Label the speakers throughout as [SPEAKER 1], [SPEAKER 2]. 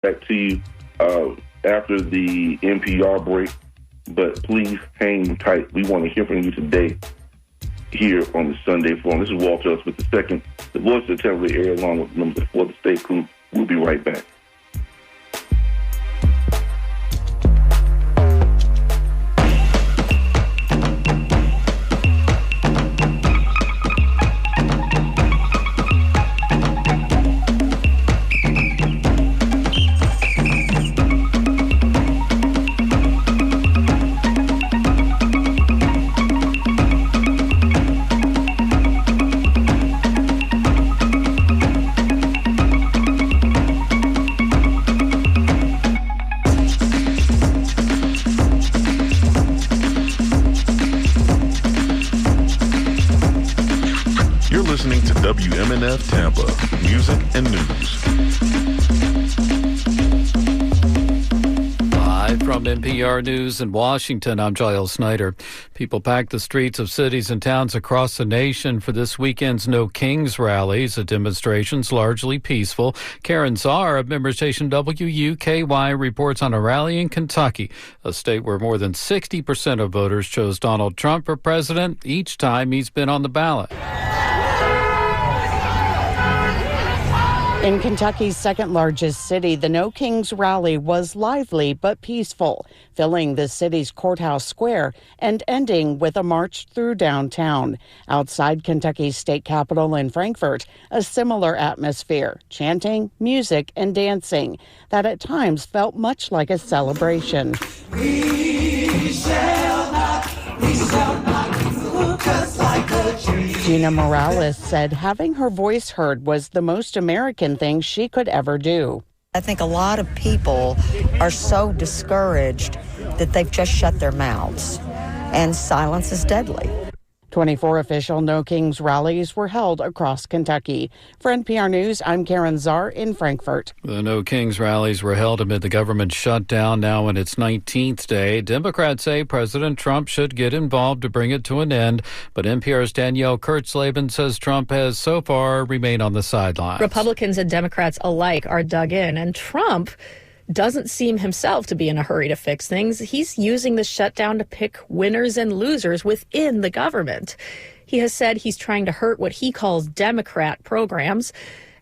[SPEAKER 1] back to you after the NPR break, but please hang tight. We want to hear from you today here on the Sunday Forum. This is Walter Smith II, the voice of the Tampa Bay area, along with members of the state crew. We'll be right back.
[SPEAKER 2] Listening to WMNF Tampa, music and news.
[SPEAKER 3] Live from NPR News in Washington, I'm Giles Snyder. People packed the streets of cities and towns across the nation for this weekend's No Kings rallies, a demonstrations largely peaceful. Karen Czar of member station WUKY reports on a rally in Kentucky, a state where more than 60% of voters chose Donald Trump for president each time he's been on the ballot.
[SPEAKER 4] In Kentucky's second largest city, the No Kings rally was lively but peaceful, filling the city's courthouse square and ending with a march through downtown. Outside Kentucky's state capitol in Frankfort, a similar atmosphere, chanting, music, and dancing that at times felt much like a celebration. We shall not move just like a tree. Gina Morales said having her voice heard was the most American thing she could ever do.
[SPEAKER 5] I think a lot of people are so discouraged that they've just shut their mouths, and silence is deadly.
[SPEAKER 4] 24 official No Kings rallies were held across Kentucky. For NPR News, I'm Karen Czar in Frankfort.
[SPEAKER 3] The No Kings rallies were held amid the government shutdown, now in its 19th day. Democrats say President Trump should get involved to bring it to an end, but NPR's Danielle Kurtzleben says Trump has so far remained on the sidelines.
[SPEAKER 6] Republicans and Democrats alike are dug in, and Trump doesn't seem himself to be in a hurry to fix things. He's using the shutdown to pick winners and losers within the government. He has said he's trying to hurt what he calls Democrat programs.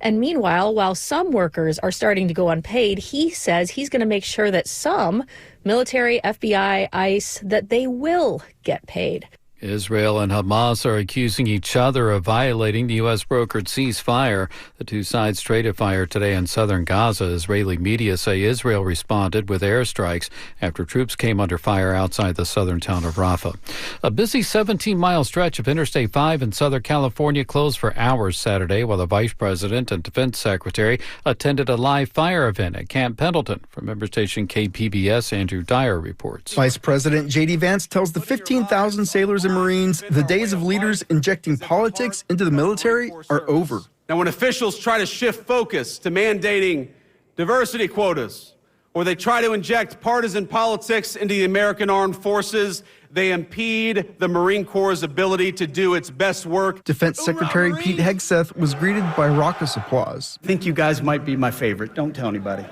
[SPEAKER 6] And meanwhile, while some workers are starting to go unpaid, he says he's going to make sure that some, military, FBI, ICE, that they will get paid.
[SPEAKER 3] Israel and Hamas are accusing each other of violating the U.S. brokered ceasefire. The two sides traded fire today in southern Gaza. Israeli media say Israel responded with airstrikes after troops came under fire outside the southern town of Rafah. A busy 17-mile stretch of Interstate 5 in Southern California closed for hours Saturday while the vice president and defense secretary attended a live fire event at Camp Pendleton. From member station KPBS, Andrew Dyer reports.
[SPEAKER 7] Vice President J.D. Vance tells the 15,000 sailors and Marines the days of leaders injecting politics into the military are over.
[SPEAKER 8] Now, when officials try to shift focus to mandating diversity quotas, or they try to inject partisan politics into the American armed forces, they impede the Marine Corps' ability to do its best work.
[SPEAKER 7] Defense Secretary Pete Hegseth was greeted by raucous applause.
[SPEAKER 9] I think you guys might be my favorite. Don't tell anybody.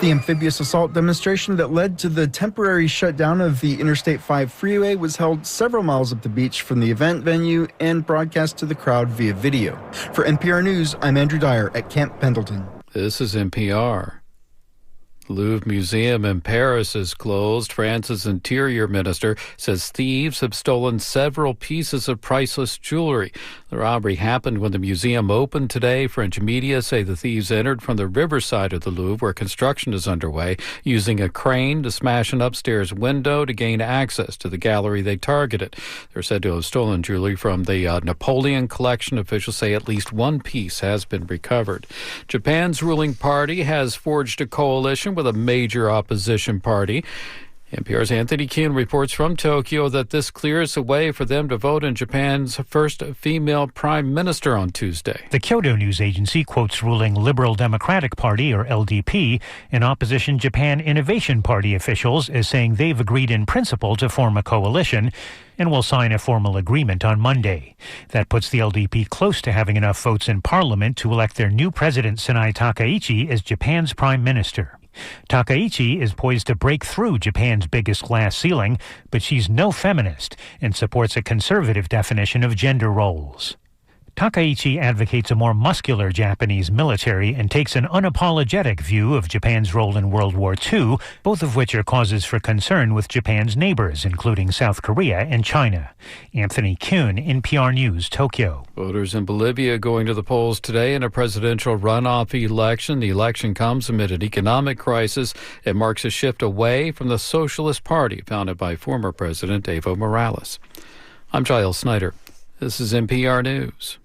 [SPEAKER 7] The amphibious assault demonstration that led to the temporary shutdown of the Interstate 5 freeway was held several miles up the beach from the event venue and broadcast to the crowd via video. For NPR News, I'm Andrew Dyer at Camp Pendleton.
[SPEAKER 3] This is NPR. Louvre Museum in Paris is closed. France's interior minister says thieves have stolen several pieces of priceless jewelry. The robbery happened when the museum opened today. French media say the thieves entered from the riverside of the Louvre, where construction is underway, using a crane to smash an upstairs window to gain access to the gallery they targeted. They're said to have stolen jewelry from the Napoleon collection. Officials say at least one piece has been recovered. Japan's ruling party has forged a coalition with a major opposition party NPR's Anthony Kuhn reports from Tokyo that this clears the way for them to vote in Japan's first female prime minister on Tuesday.
[SPEAKER 10] The Kyodo News Agency quotes ruling Liberal Democratic Party, or LDP, and opposition Japan Innovation Party officials as saying they've agreed in principle to form a coalition and will sign a formal agreement on Monday. That puts the LDP close to having enough votes in parliament to elect their new president, Sanai Takaichi, as Japan's prime minister. Takaichi is poised to break through Japan's biggest glass ceiling, but she's no feminist and supports a conservative definition of gender roles. Takaichi advocates a more muscular Japanese military and takes an unapologetic view of Japan's role in World War II, both of which are causes for concern with Japan's neighbors, including South Korea and China. Anthony Kuhn, NPR News, Tokyo.
[SPEAKER 3] Voters in Bolivia going to the polls today in a presidential runoff election. The election comes amid an economic crisis. It marks a shift away from the Socialist Party founded by former President Evo Morales. I'm Giles Snyder. This is NPR News.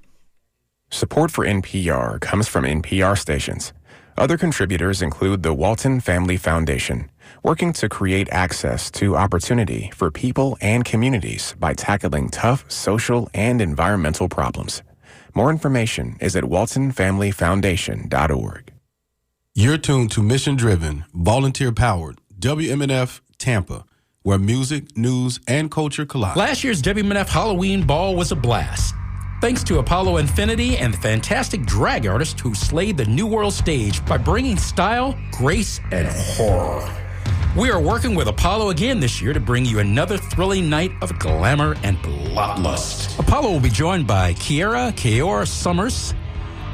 [SPEAKER 11] Support for NPR comes from NPR stations. Other contributors include the Walton Family Foundation, working to create access to opportunity for people and communities by tackling tough social and environmental problems. More information is at waltonfamilyfoundation.org.
[SPEAKER 12] You're tuned to mission-driven, volunteer-powered WMNF Tampa, where music, news, and culture collide.
[SPEAKER 13] Last year's WMNF Halloween Ball was a blast. Thanks to Apollo Infinity and the fantastic drag artist who slayed the New World stage by bringing style, grace, and horror. We are working with Apollo again this year to bring you another thrilling night of glamour and bloodlust. Apollo will be joined by Kiera Kaora Summers,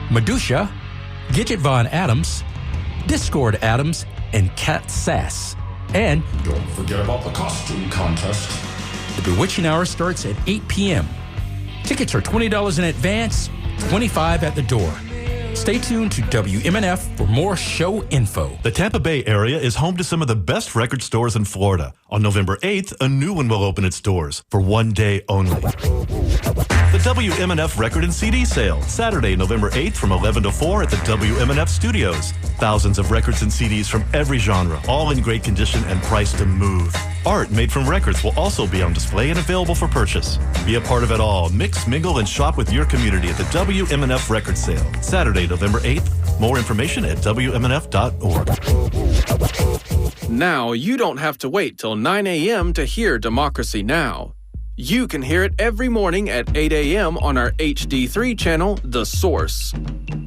[SPEAKER 13] Medusa, Gidget Von Adams, Discord Adams, and Kat Sass. And don't forget about the costume contest. The Bewitching Hour starts at 8 p.m. Tickets are $20 in advance, $25 at the door. Stay tuned to WMNF for more show info.
[SPEAKER 14] The Tampa Bay area is home to some of the best record stores in Florida. On November 8th, a new one will open its doors for one day only. The WMNF Record and CD Sale, Saturday, November 8th from 11 to 4 at the WMNF Studios. Thousands of records and CDs from every genre, all in great condition and priced to move. Art made from records will also be on display and available for purchase. Be a part of it all. Mix, mingle, and shop with your community at the WMNF Record Sale, Saturday, November 8th. More information at WMNF.org.
[SPEAKER 15] Now you don't have to wait till 9 a.m. to hear Democracy Now! You can hear it every morning at 8 a.m. on our HD3 channel, The Source.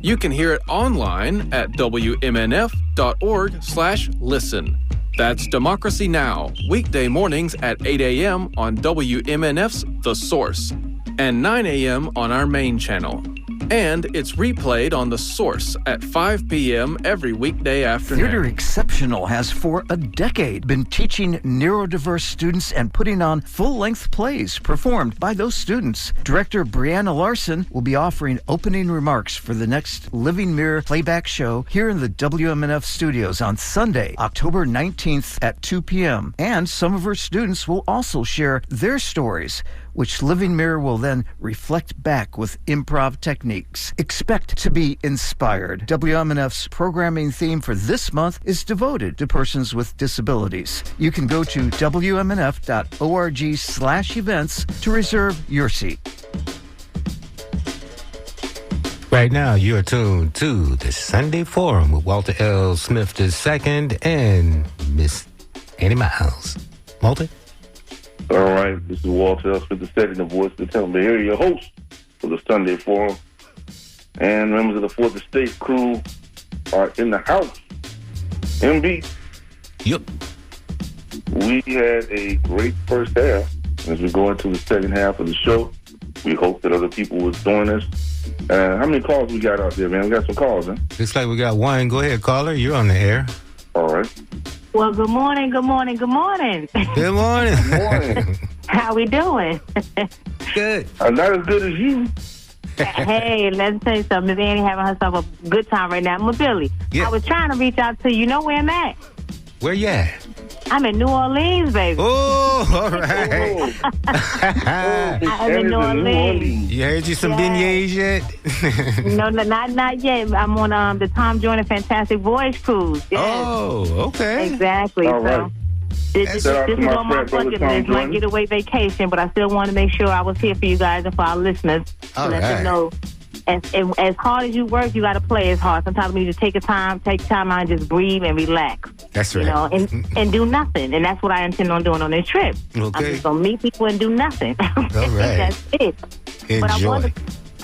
[SPEAKER 15] You can hear it online at WMNF.org/listen. That's Democracy Now! Weekday mornings at 8 a.m. on WMNF's The Source and 9 a.m. on our main channel. And it's replayed on The Source at 5 p.m. every weekday afternoon.
[SPEAKER 16] Theater Exceptional has for a decade been teaching neurodiverse students and putting on full-length plays performed by those students. Director Brianna Larson will be offering opening remarks for the next Living Mirror playback show here in the WMNF studios on Sunday, October 19th at 2 p.m. And some of her students will also share their stories, which Living Mirror will then reflect back with improv techniques. Expect to be inspired. WMNF's programming theme for this month is devoted to persons with disabilities. You can go to WMNF.org/events to reserve your seat.
[SPEAKER 17] Right now, you are tuned to the Sunday Forum with Walter L. Smith II and Miss Annie Miles. Walter?
[SPEAKER 1] All right, this is Walter L. Smith II, the voice of the Tampa Bay area host for the Sunday Forum. And members of the Fourth Estate crew are in the house. MB.
[SPEAKER 17] Yep.
[SPEAKER 1] We had a great first half. As we go into the second half of the show, we hope that other people will join us. How many calls we got out there, man? We got some calls, huh?
[SPEAKER 17] Looks like we got one. Go ahead, caller. You're on the air.
[SPEAKER 1] All right.
[SPEAKER 18] Well, good morning, good morning, good morning.
[SPEAKER 17] Good morning.
[SPEAKER 1] Good morning.
[SPEAKER 18] How we doing?
[SPEAKER 17] Good.
[SPEAKER 1] Not as good as you.
[SPEAKER 18] Hey, let's tell you something. Miss Annie having herself a good time right now. Billy,
[SPEAKER 17] yeah.
[SPEAKER 18] I was trying to reach out to you. You know where I'm at?
[SPEAKER 17] Where you at?
[SPEAKER 18] I'm in New Orleans, baby.
[SPEAKER 17] Oh, all right.
[SPEAKER 18] I'm in New Orleans.
[SPEAKER 17] You heard you some beignets yet?
[SPEAKER 18] No, not yet. I'm on the Tom Joyner Fantastic Voyage Cruise. Yes.
[SPEAKER 17] Oh, okay.
[SPEAKER 18] Exactly.
[SPEAKER 1] All right.
[SPEAKER 18] This is on my bucket list, my getaway vacation, but I still want to make sure I was here for you guys and for our listeners to let them know. As hard as you work, you got to play as hard. Sometimes you need to take time out and just breathe and relax.
[SPEAKER 17] That's right.
[SPEAKER 18] You know, and do nothing. And that's what I intend on doing on this trip.
[SPEAKER 17] Okay.
[SPEAKER 18] I'm just going to meet people and do nothing.
[SPEAKER 17] All right.
[SPEAKER 18] That's it.
[SPEAKER 17] Enjoy.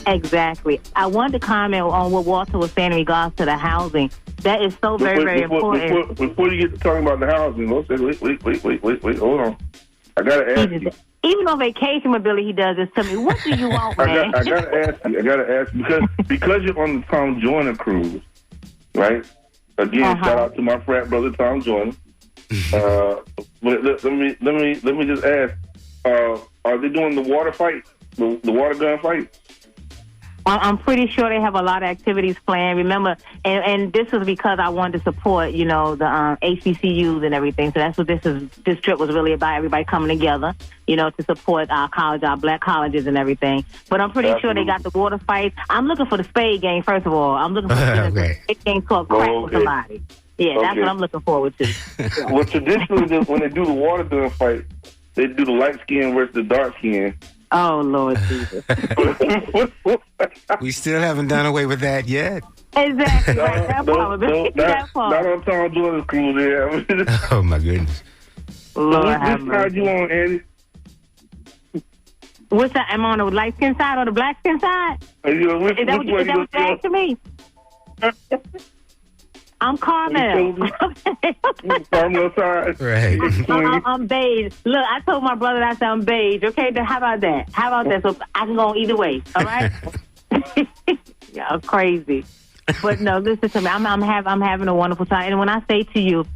[SPEAKER 18] Exactly. I wanted to comment on what Walter was saying in regards to the housing. That is so very important.
[SPEAKER 1] Before you get to talking about the housing, let's say, wait, hold on. I got to ask you.
[SPEAKER 18] Even on vacation mobility, he does this to me. What do you want, man?
[SPEAKER 1] I gotta ask you because you're on the Tom Joyner cruise, right? Again, shout out to my frat brother Tom Joyner. Let me just ask: are they doing the water fight, the water gun fight?
[SPEAKER 18] I'm pretty sure they have a lot of activities planned. Remember, and this was because I wanted to support, you know, the HBCUs and everything. So that's what this trip was really about. Everybody coming together, you know, to support our college, our black colleges and everything. But I'm pretty sure they got the water fights. I'm looking for the spade game, first of all. I'm looking for the spade game to a crack with somebody. Yeah, that's what I'm looking forward to.
[SPEAKER 1] Well, traditionally, when they do the water gun fight, they do the light skin versus the dark skin.
[SPEAKER 18] Oh, Lord Jesus.
[SPEAKER 17] We still haven't done away with that yet.
[SPEAKER 18] Exactly. Right.
[SPEAKER 1] Not on Tom Joyner's cruise there.
[SPEAKER 17] Oh, my goodness.
[SPEAKER 18] Lord
[SPEAKER 1] Which side you on, Andy?
[SPEAKER 18] What's that? Am I on the light skin side or the black skin side?
[SPEAKER 1] Is that what
[SPEAKER 18] you're asking me? I'm Carmel.
[SPEAKER 1] Carmel side.
[SPEAKER 17] Right.
[SPEAKER 18] I'm beige. Look, I told my brother I said I'm beige. Okay, then how about that? So I can go either way. All right. Y'all crazy. But no, listen to me. I'm having a wonderful time. And when I say to you,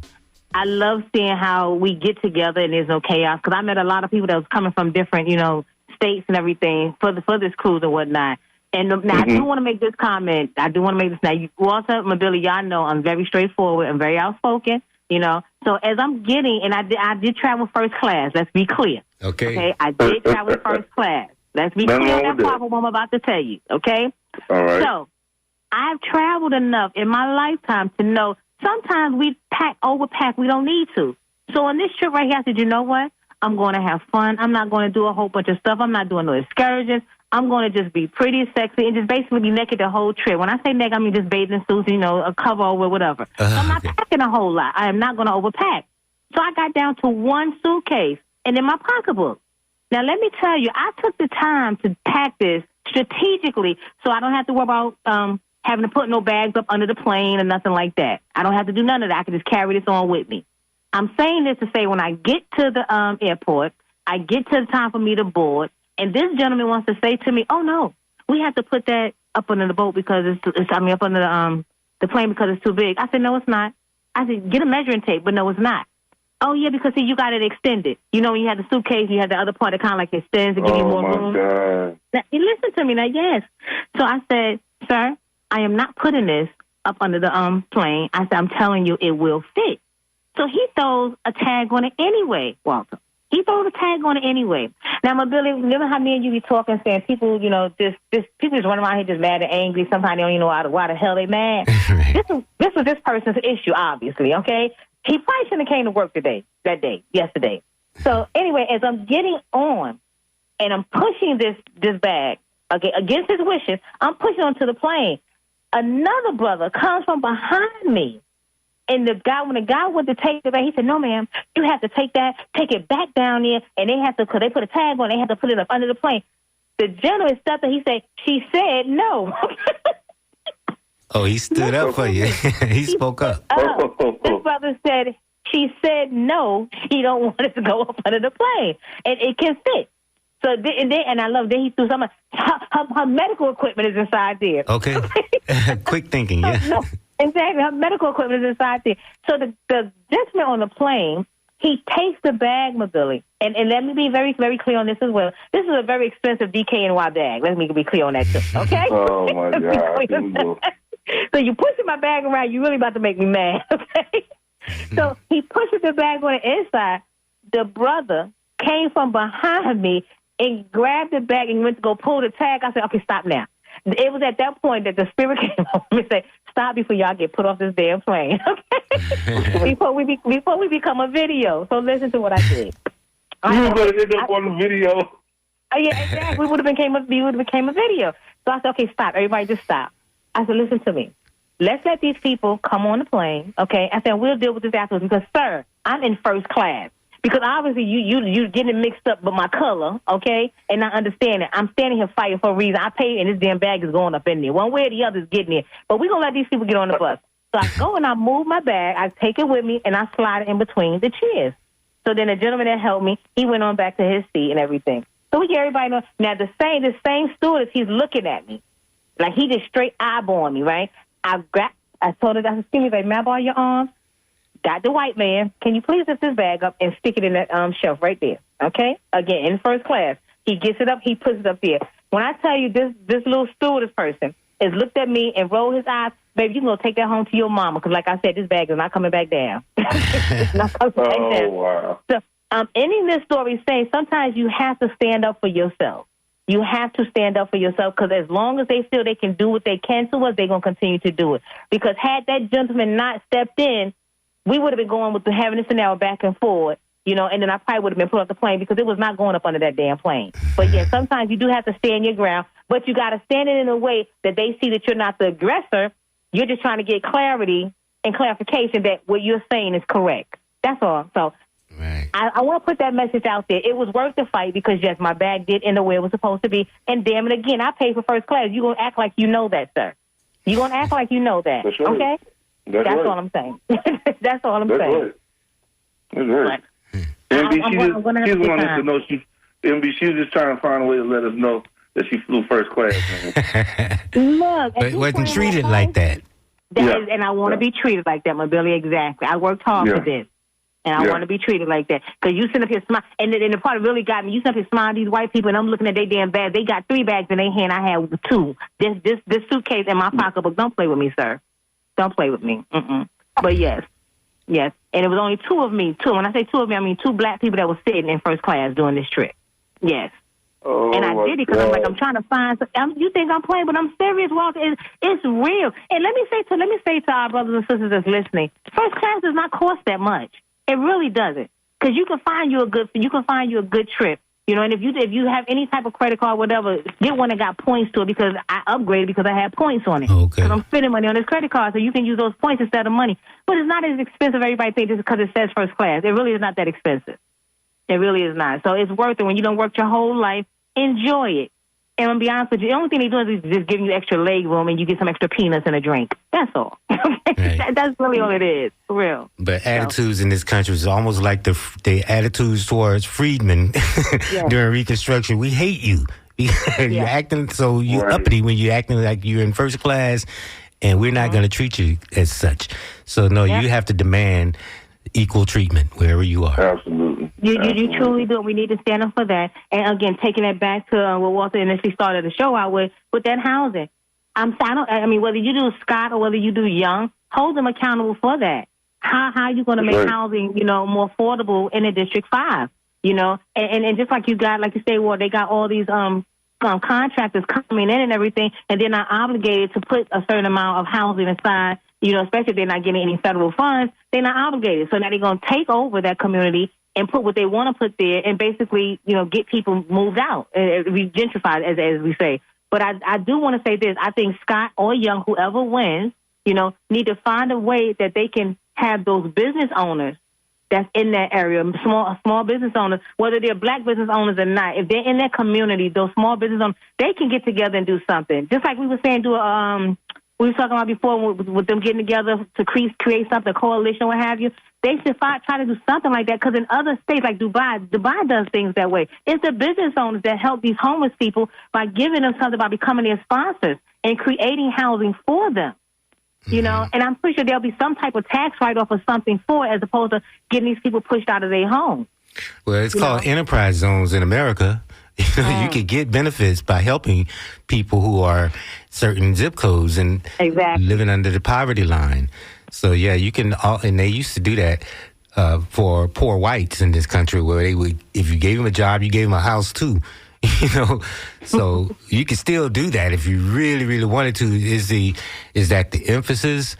[SPEAKER 18] I love seeing how we get together and there's no chaos. Because I met a lot of people that was coming from different, you know, states and everything for this cruise and whatnot. And now I do want to make this comment. I do want to make this. Now, Walter, Mobili, y'all know I'm very straightforward and very outspoken, you know. So as I'm getting, and I did travel first class. Let's be clear.
[SPEAKER 17] Okay.
[SPEAKER 18] I did travel first class. Let's be clear on that part of what I'm about to tell you. Okay.
[SPEAKER 1] All right.
[SPEAKER 18] So I've traveled enough in my lifetime to know sometimes we overpack. We don't need to. So on this trip right here, I said, you know what? I'm going to have fun. I'm not going to do a whole bunch of stuff. I'm not doing no excursions. I'm going to just be pretty sexy and just basically be naked the whole trip. When I say naked, I mean just bathing suits, you know, a cover over, whatever. So I'm not packing a whole lot. I am not going to overpack. So I got down to one suitcase and then my pocketbook. Now, let me tell you, I took the time to pack this strategically so I don't have to worry about having to put no bags up under the plane or nothing like that. I don't have to do none of that. I can just carry this on with me. I'm saying this to say when I get to the airport, I get to the time for me to board, and this gentleman wants to say to me, oh, no, we have to put that up under the boat because up under the plane because it's too big. I said, no, it's not. I said, get a measuring tape, but no, it's not. Oh, yeah, because, see, you got it extended. You know, when you have the suitcase, you have the other part that kind of like extends to give you more room.
[SPEAKER 1] God.
[SPEAKER 18] Now, you listen to me now, yes. So I said, sir, I am not putting this up under the plane. I said, I'm telling you, it will fit. So he throws a tag on it anyway, Walter. He throws a tag on it anyway. Now, Mobili, remember how me and you be talking, saying people, you know, people just running around here just mad and angry. Sometimes they don't even know why the hell they mad. This was this person's issue, obviously, okay? He probably shouldn't have came to work yesterday. So anyway, as I'm getting on and I'm pushing this bag, okay, against his wishes, I'm pushing onto the plane. Another brother comes from behind me. And when the guy went to take it back, he said, no, ma'am, you have to take it back down there, and because they put a tag on, they have to put it up under the plane. The gentleman stopped and he said, she said no.
[SPEAKER 17] Oh, he stood up for you. He spoke up.
[SPEAKER 18] This brother said, she said no, she don't want it to go up under the plane. And it can fit. So, and I love that he threw some of her medical equipment is inside there.
[SPEAKER 17] Okay. Quick thinking, yeah.
[SPEAKER 18] No. Exactly. Her medical equipment is inside there. So the gentleman on the plane, he takes the bag, Mobili. And let me be very, very clear on this as well. This is a very expensive DKNY bag. Let me be clear on that too, okay?
[SPEAKER 1] Oh, my God.
[SPEAKER 18] So you pushing my bag around, you really about to make me mad, okay? So he pushes the bag on the inside. The brother came from behind me and grabbed the bag and went to go pull the tag. I said, okay, stop now. It was at that point that the spirit came over and said, stop before y'all get put off this damn plane. Okay? before we become a video. So listen to what I did.
[SPEAKER 1] You better end up on the video.
[SPEAKER 18] Yeah, exactly. We would have became a video. So I said, okay, stop. Everybody just stop. I said, listen to me. Let's let these people come on the plane, okay? I said, we'll deal with this afterwards because, sir, I'm in first class. Because obviously you getting mixed up with my color, okay, and not understanding. I'm standing here fighting for a reason. I paid, and this damn bag is going up in there. One way or the other is getting there. But we're going to let these people get on the bus. So I go and I move my bag. I take it with me, and I slide it in between the chairs. So then the gentleman that helped me, he went on back to his seat and everything. So we get everybody know. Now, the same stewardess, he's looking at me. Like, he just straight eyeballing me, right? I told her, I said, excuse me, baby, may I borrow your arms? Got the white man. Can you please lift this bag up and stick it in that shelf right there? Okay? Again, in first class. He gets it up. He puts it up there. When I tell you this little stewardess person has looked at me and rolled his eyes, baby, you can go take that home to your mama. Because like I said, this bag is not coming back down. It's not coming back down.
[SPEAKER 1] Wow.
[SPEAKER 18] So ending this story saying sometimes you have to stand up for yourself. You have to stand up for yourself because as long as they feel they can do what they can to us, they're going to continue to do it. Because had that gentleman not stepped in, we would have been going with having this scenario back and forward, and then I probably would have been put off the plane because it was not going up under that damn plane. But, yeah, sometimes you do have to stand your ground, but you got to stand it in a way that they see that you're not the aggressor. You're just trying to get clarity and clarification that what you're saying is correct. That's all. So
[SPEAKER 17] right.
[SPEAKER 18] I want to put that message out there. It was worth the fight because, yes, my bag did end up where it was supposed to be. And, damn it, again, I paid for first class. You're going to act like you know that, sir. You're going to act like you know that,
[SPEAKER 1] That's right.
[SPEAKER 18] okay? That's
[SPEAKER 1] right.
[SPEAKER 18] all I'm saying. That's all I'm
[SPEAKER 1] That's
[SPEAKER 18] saying.
[SPEAKER 1] right. That's right. MB, she just wanted us to know MB, she was just trying to find a way to let us know that she flew first class.
[SPEAKER 18] Look,
[SPEAKER 17] but wasn't treated like that.
[SPEAKER 18] And I want to be treated like that, my Billy. Exactly. I worked hard for this, and I want to be treated like that. Because you sit up here smile, and the part that really got me, you sit up here smiling at these white people, and I'm looking at their damn bags. They got 3 bags in their hand. I had 2. This suitcase in my pocketbook. Don't play with me, sir. Don't play with me. But yes. And it was only 2 of me, 2. When I say 2 of me, I mean 2 black people that were sitting in first class doing this trip. Yes.
[SPEAKER 1] Oh,
[SPEAKER 18] and I did it because I'm trying to find. You think I'm playing, but I'm serious, Walter. It's real. And let me say to our brothers and sisters that's listening, first class does not cost that much. It really doesn't, because you can find you a good trip. And if you have any type of credit card, whatever, get one that got points to it because I upgraded because I had points on it.
[SPEAKER 17] Okay.
[SPEAKER 18] Because I'm spending money on this credit card, so you can use those points instead of money. But it's not as expensive as everybody thinks just because it says first class. It really is not that expensive. It really is not. So it's worth it when you don't work your whole life. Enjoy it. And I'm going to be honest with you, the only thing they're doing is just giving you extra leg room and you get some extra peanuts and a drink. That's all. Right. That's really all it is, for real.
[SPEAKER 17] But attitudes in this country is almost like the attitudes towards freedmen during Reconstruction. We hate you. You're acting so uppity when you're acting like you're in first class, and we're not going to treat you as such. So, no, you have to demand equal treatment wherever you are.
[SPEAKER 1] Absolutely.
[SPEAKER 18] You truly do. We need to stand up for that. And again, taking it back to what Walter initially started the show out with that housing. Whether you do Scott or whether you do Young, hold them accountable for that. How are you going to make housing, more affordable in a District 5? And just like you say, well, they got all these contractors coming in and everything, and they're not obligated to put a certain amount of housing aside. Especially if they're not getting any federal funds, they're not obligated. So now they're going to take over that community and put what they want to put there and basically, get people moved out, gentrified, as we say. But I do want to say this. I think Scott or Young, whoever wins, need to find a way that they can have those business owners that's in that area, small business owners, whether they're black business owners or not, if they're in that community, those small business owners, they can get together and do something. Just like we were saying, we were talking about before with them getting together to create something, a coalition, what have you. They should try to do something like that because in other states like Dubai does things that way. It's the business owners that help these homeless people by giving them something, by becoming their sponsors and creating housing for them. And I'm pretty sure there'll be some type of tax write-off or something for it as opposed to getting these people pushed out of their homes.
[SPEAKER 17] Well, it's called enterprise zones in America. You could get benefits by helping people who are certain zip codes and living under the poverty line. So, yeah, you can, and they used to do that for poor whites in this country where they would, if you gave them a job, you gave them a house too. So you can still do that if you really, really wanted to. Is that the emphasis?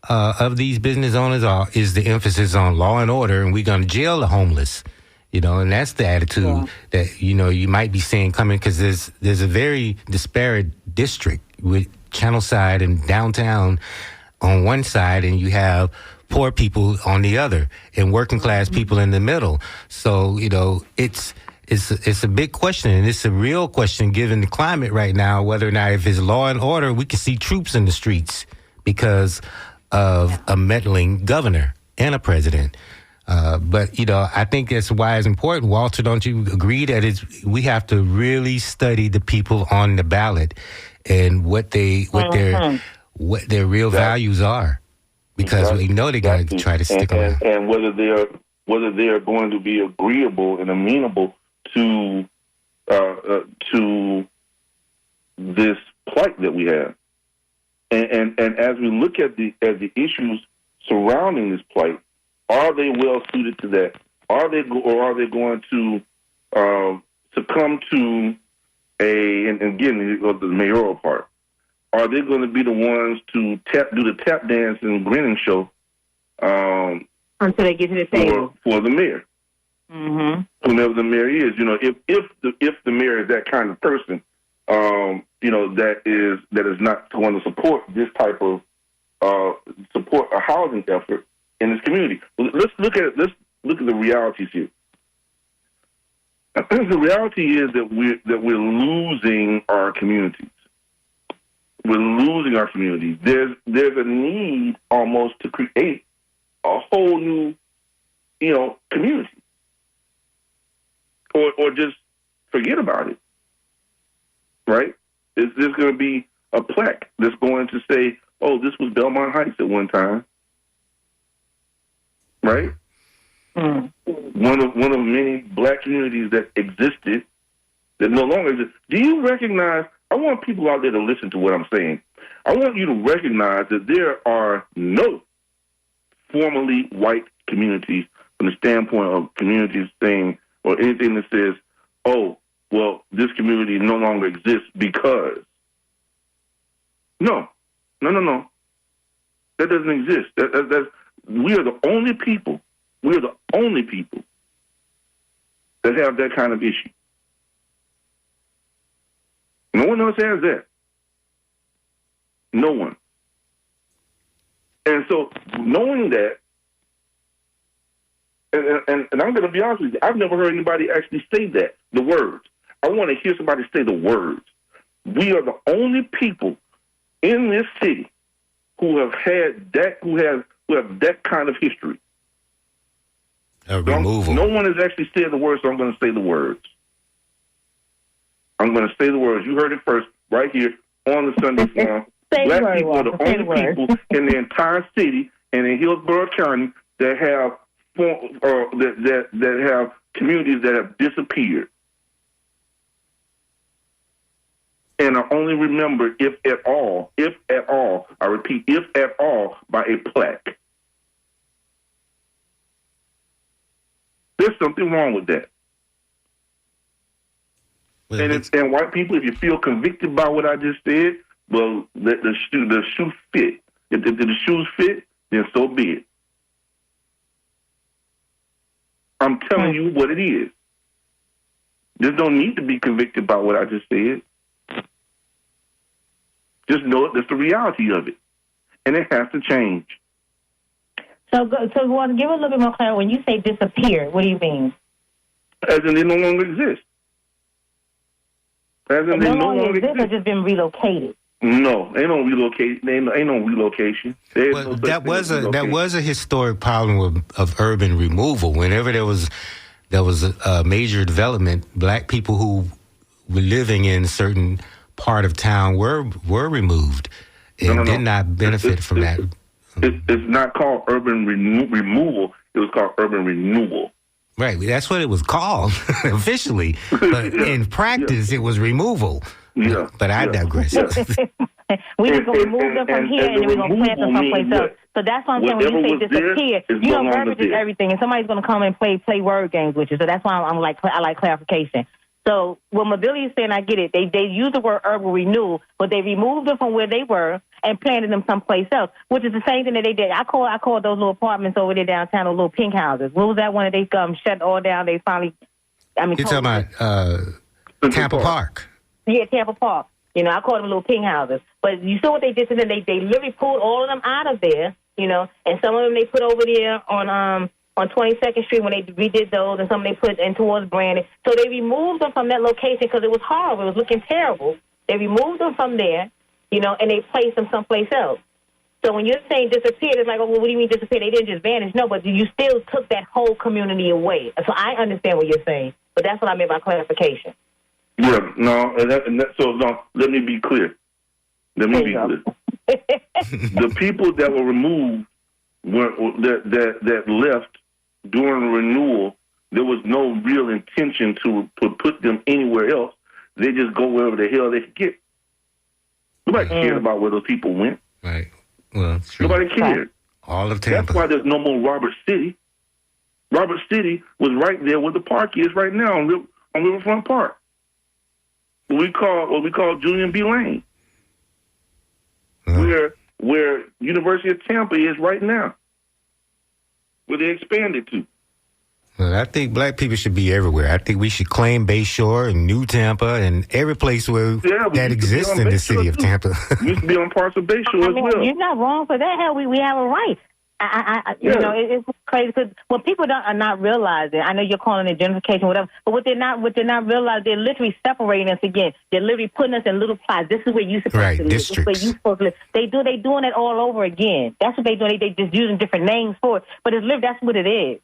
[SPEAKER 17] of these business owners is the emphasis on law and order, and we're going to jail the homeless. And that's the attitude that, you might be seeing coming, because there's a very disparate district with Channelside and downtown on one side, and you have poor people on the other and working class people in the middle. So, it's a big question, and it's a real question given the climate right now, whether or not, if it's law and order, we can see troops in the streets because of a meddling governor and a president. But I think that's why it's important. Walter, don't you agree that we have to really study the people on the ballot and what their real values are, because we know they're going to try to stick around.
[SPEAKER 1] And whether they are going to be agreeable and amenable to this plight that we have, and as we look at the issues surrounding this plight, are they well suited to that? Are they going to succumb to and again the mayoral part? Are they going to be the ones to do the tap dance and grinning show
[SPEAKER 18] until they get to the table
[SPEAKER 1] for the mayor? Mm-hmm. Whomever the mayor is, if the mayor is that kind of person, that is not going to support this type of support a housing effort in this community. Let's look at the realities here. The reality is that we're losing our communities. We're losing our communities. There's a need almost to create a whole new, community, or just forget about it. Right? There's going to be a plaque that's going to say, "Oh, this was Belmont Heights at one time." Right? Mm. One of many black communities that existed that no longer exist. Do you recognize? I want people out there to listen to what I'm saying. I want you to recognize that there are no formerly white communities from the standpoint of communities saying or anything that says, "Oh, well, this community no longer exists because." No. That doesn't exist. We are the only people. We are the only people that have that kind of issue. No one else has that. No one. And so, knowing that, and I'm going to be honest with you, I've never heard anybody actually say that, the words. I want to hear somebody say the words. We are the only people in this city who have had that, who have that kind of history.
[SPEAKER 17] Removal.
[SPEAKER 1] No one has actually said the words, so I'm going to say the words. I'm going to say the words. You heard it first, right here on the Sunday Forum. Black people are the only people in the entire city and in Hillsborough County that have that have communities that have disappeared and are only remembered, if at all, I repeat, if at all, by a plaque. There's something wrong with that. Well, and white people, if you feel convicted by what I just said, well, let the shoe fit. If the shoes fit, then so be it. I'm telling you what it is. There's no need to be convicted by what I just said. Just know that's the reality of it, and it has to change.
[SPEAKER 18] So give a little bit more clarity. When you say disappear, what do you mean?
[SPEAKER 1] As in they no longer exist. As in they no longer exist.
[SPEAKER 18] Or just been relocated?
[SPEAKER 1] No, ain't no relocation. Ain't no relocation.
[SPEAKER 17] Well, that was a historic problem of urban removal. Whenever there was a major development, black people who were living in a certain part of town were removed and did not benefit from that.
[SPEAKER 1] It's not called urban removal. It was called urban renewal.
[SPEAKER 17] Right. That's what it was called officially. But in practice, it was removal.
[SPEAKER 1] Yeah.
[SPEAKER 17] But I digress.
[SPEAKER 18] We just going to remove them from here and then we're going to plant them someplace else. So that's what I'm saying. When you say disappear, verbiage is everything. And somebody's going to come and play word games with you. So that's why I like clarification. So what Mobility is saying, I get it. They use the word urban renewal, but they removed them from where they were and planted them someplace else, which is the same thing that they did. I called those little apartments over there downtown, those little pink houses. What was that one that they shut all down? They finally,
[SPEAKER 17] You're talking about Tampa Park.
[SPEAKER 18] Yeah, Tampa Park. You know, I called them little pink houses. But you saw what they did to them. They literally pulled all of them out of there, you know, and some of them they put over there on 22nd Street when they redid those, and some they put in towards Brandon. So they removed them from that location because it was horrible. It was looking terrible. They removed them from there, you know, and they placed them someplace else. So when you're saying disappeared, it's like, oh, well, what do you mean disappeared? They didn't just vanish. No, but you still took that whole community away. So I understand what you're saying, but that's what I meant by clarification.
[SPEAKER 1] Yeah, no, so let me be clear. The people that were removed that left during renewal, there was no real intention to put them anywhere else. They just go wherever the hell they could get. Nobody cared about where those people went.
[SPEAKER 17] Right. Well, true.
[SPEAKER 1] Nobody cared.
[SPEAKER 17] All of Tampa.
[SPEAKER 1] That's why there's no more Robert City. Robert City was right there where the park is right now on Riverfront Park. What we call Julian B. Lane. Where University of Tampa is right now. Where they expanded to.
[SPEAKER 17] Well, I think black people should be everywhere. I think we should claim Bayshore and New Tampa and every place that exists in the city of Tampa.
[SPEAKER 1] We used to be on parts of Bayshore as well.
[SPEAKER 18] You're not wrong for that. Hell, we have a right. You know, it's crazy because what people are not realizing. I know you're calling it gentrification, whatever, but what they're not realizing, they're literally separating us again. They're literally putting us in little plots. This is where you're supposed to live. This is where you're supposed to live. They're doing it all over again. That's what they're doing. They just using different names for it, but it's literally that's what it is.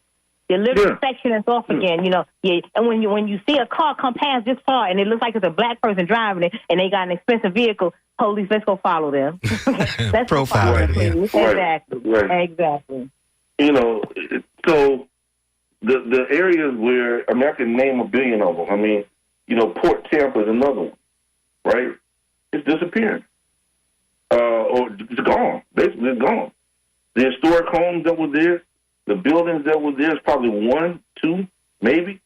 [SPEAKER 18] They're literally sectioning us off again, you know. Yeah, and when you see a car come past this far and it looks like it's a black person driving it and they got an expensive vehicle, police, let's go follow them. That's
[SPEAKER 17] profiling.
[SPEAKER 18] Exactly.
[SPEAKER 1] You know, so the areas where I can name a billion of them. I mean, you know, Port Tampa is another one, right? It's disappearing, or it's gone. Basically, it's gone. The historic homes that were there. The buildings that were there is probably 1, 2, maybe.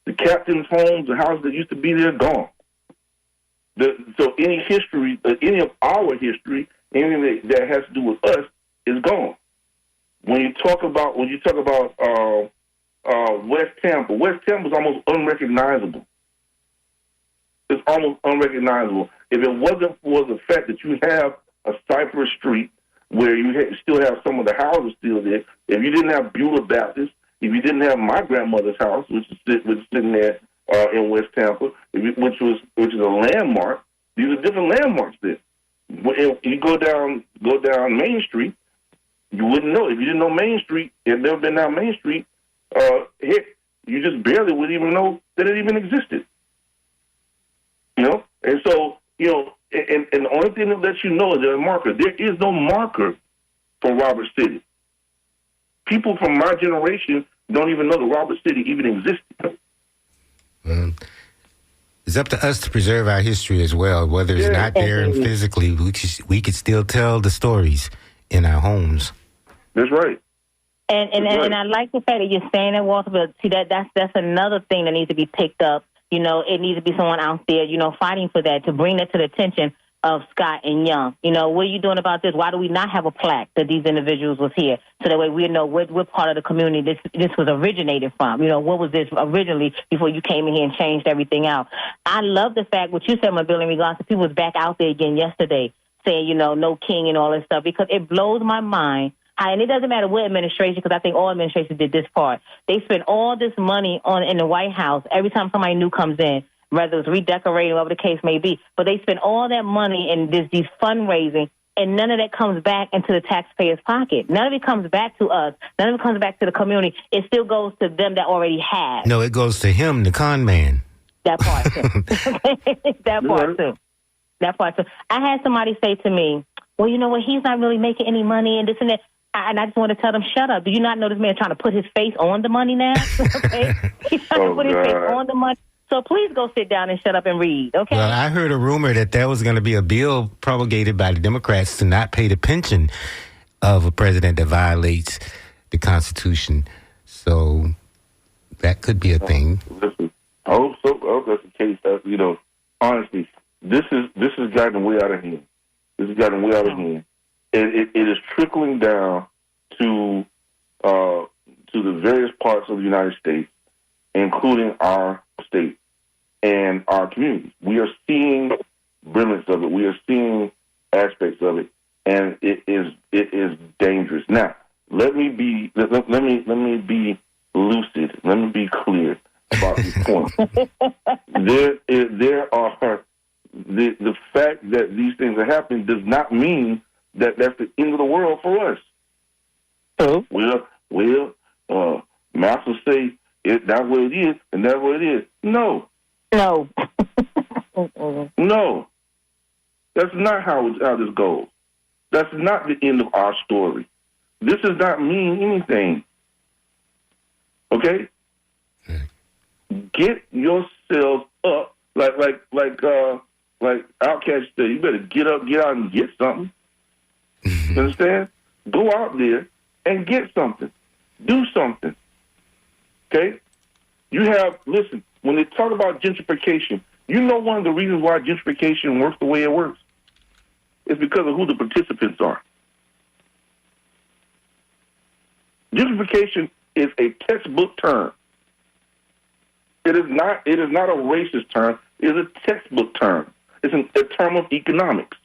[SPEAKER 1] The captain's homes, the houses that used to be there, gone. So any history, any of our history, anything that has to do with us, is gone. When you talk about West Tampa is almost unrecognizable. It's almost unrecognizable. If it wasn't for the fact that you have a Cypress Street where you still have some of the houses still there. If you didn't have Beulah Baptist, if you didn't have my grandmother's house, which is sitting there in West Tampa, which is a landmark, these are different landmarks there. If you go down Main Street, you wouldn't know. If you didn't know Main Street, if you've never been down Main Street, you just barely would even know that it even existed. You know, and so And the only thing that lets you know is there's a marker. There is no marker for Robert City. People from my generation don't even know that Robert City even existed.
[SPEAKER 17] It's up to us to preserve our history as well. Whether it's not there and physically, we could still tell the stories in our homes.
[SPEAKER 1] That's right.
[SPEAKER 18] And I like the fact that you're saying that, Walter, but see, that's another thing that needs to be picked up. You know, it needs to be someone out there, you know, fighting for that, to bring that to the attention of Scott and Young. You know, what are you doing about this? Why do we not have a plaque that these individuals was here? So that way we know what part of the community this was originated from. You know, what was this originally before you came in here and changed everything out? I love the fact what you said, my Bill, in regards to people was back out there again yesterday saying, you know, no king and all this stuff, because it blows my mind. And it doesn't matter what administration, because I think all administrations did this part. They spent all this money in the White House every time somebody new comes in, whether it's redecorating, whatever the case may be. But they spend all that money in these fundraising, and none of that comes back into the taxpayer's pocket. None of it comes back to us. None of it comes back to the community. It still goes to them that already have.
[SPEAKER 17] No, it goes to him, the con man.
[SPEAKER 18] That part, too. That part, too. I had somebody say to me, well, you know what, he's not really making any money and this and that. And I just want to tell them, shut up. Do you not know this man trying to put his face on the money now? Okay? He's trying to put his face on the money. So please go sit down and shut up and read, okay?
[SPEAKER 17] Well, I heard a rumor that there was going to be a bill promulgated by the Democrats to not pay the pension of a president that violates the Constitution. So that could be a thing.
[SPEAKER 1] Listen, I hope that's the case. Honestly, this has gotten way out of hand. This has gotten way out of hand. It is trickling down to the various parts of the United States, including our state and our communities. We are seeing remnants of it. We are seeing aspects of it, and it is dangerous. Now, let me be lucid. Let me be clear about this point. There are the fact that these things are happening does not mean that that's the end of the world for us.
[SPEAKER 18] Oh.
[SPEAKER 1] Well, Max will say that's what it is, and that's what it is. No. No. That's not how this goes. That's not the end of our story. This does not mean anything. Okay? Get yourselves up, like Outkast said. You better get up, get out, and get something. You understand? Go out there and get something. Do something. Okay? Listen, when they talk about gentrification, you know one of the reasons why gentrification works the way it works? It's because of who the participants are. Gentrification is a textbook term. It is not a racist term. It is a textbook term. It's a term of economics.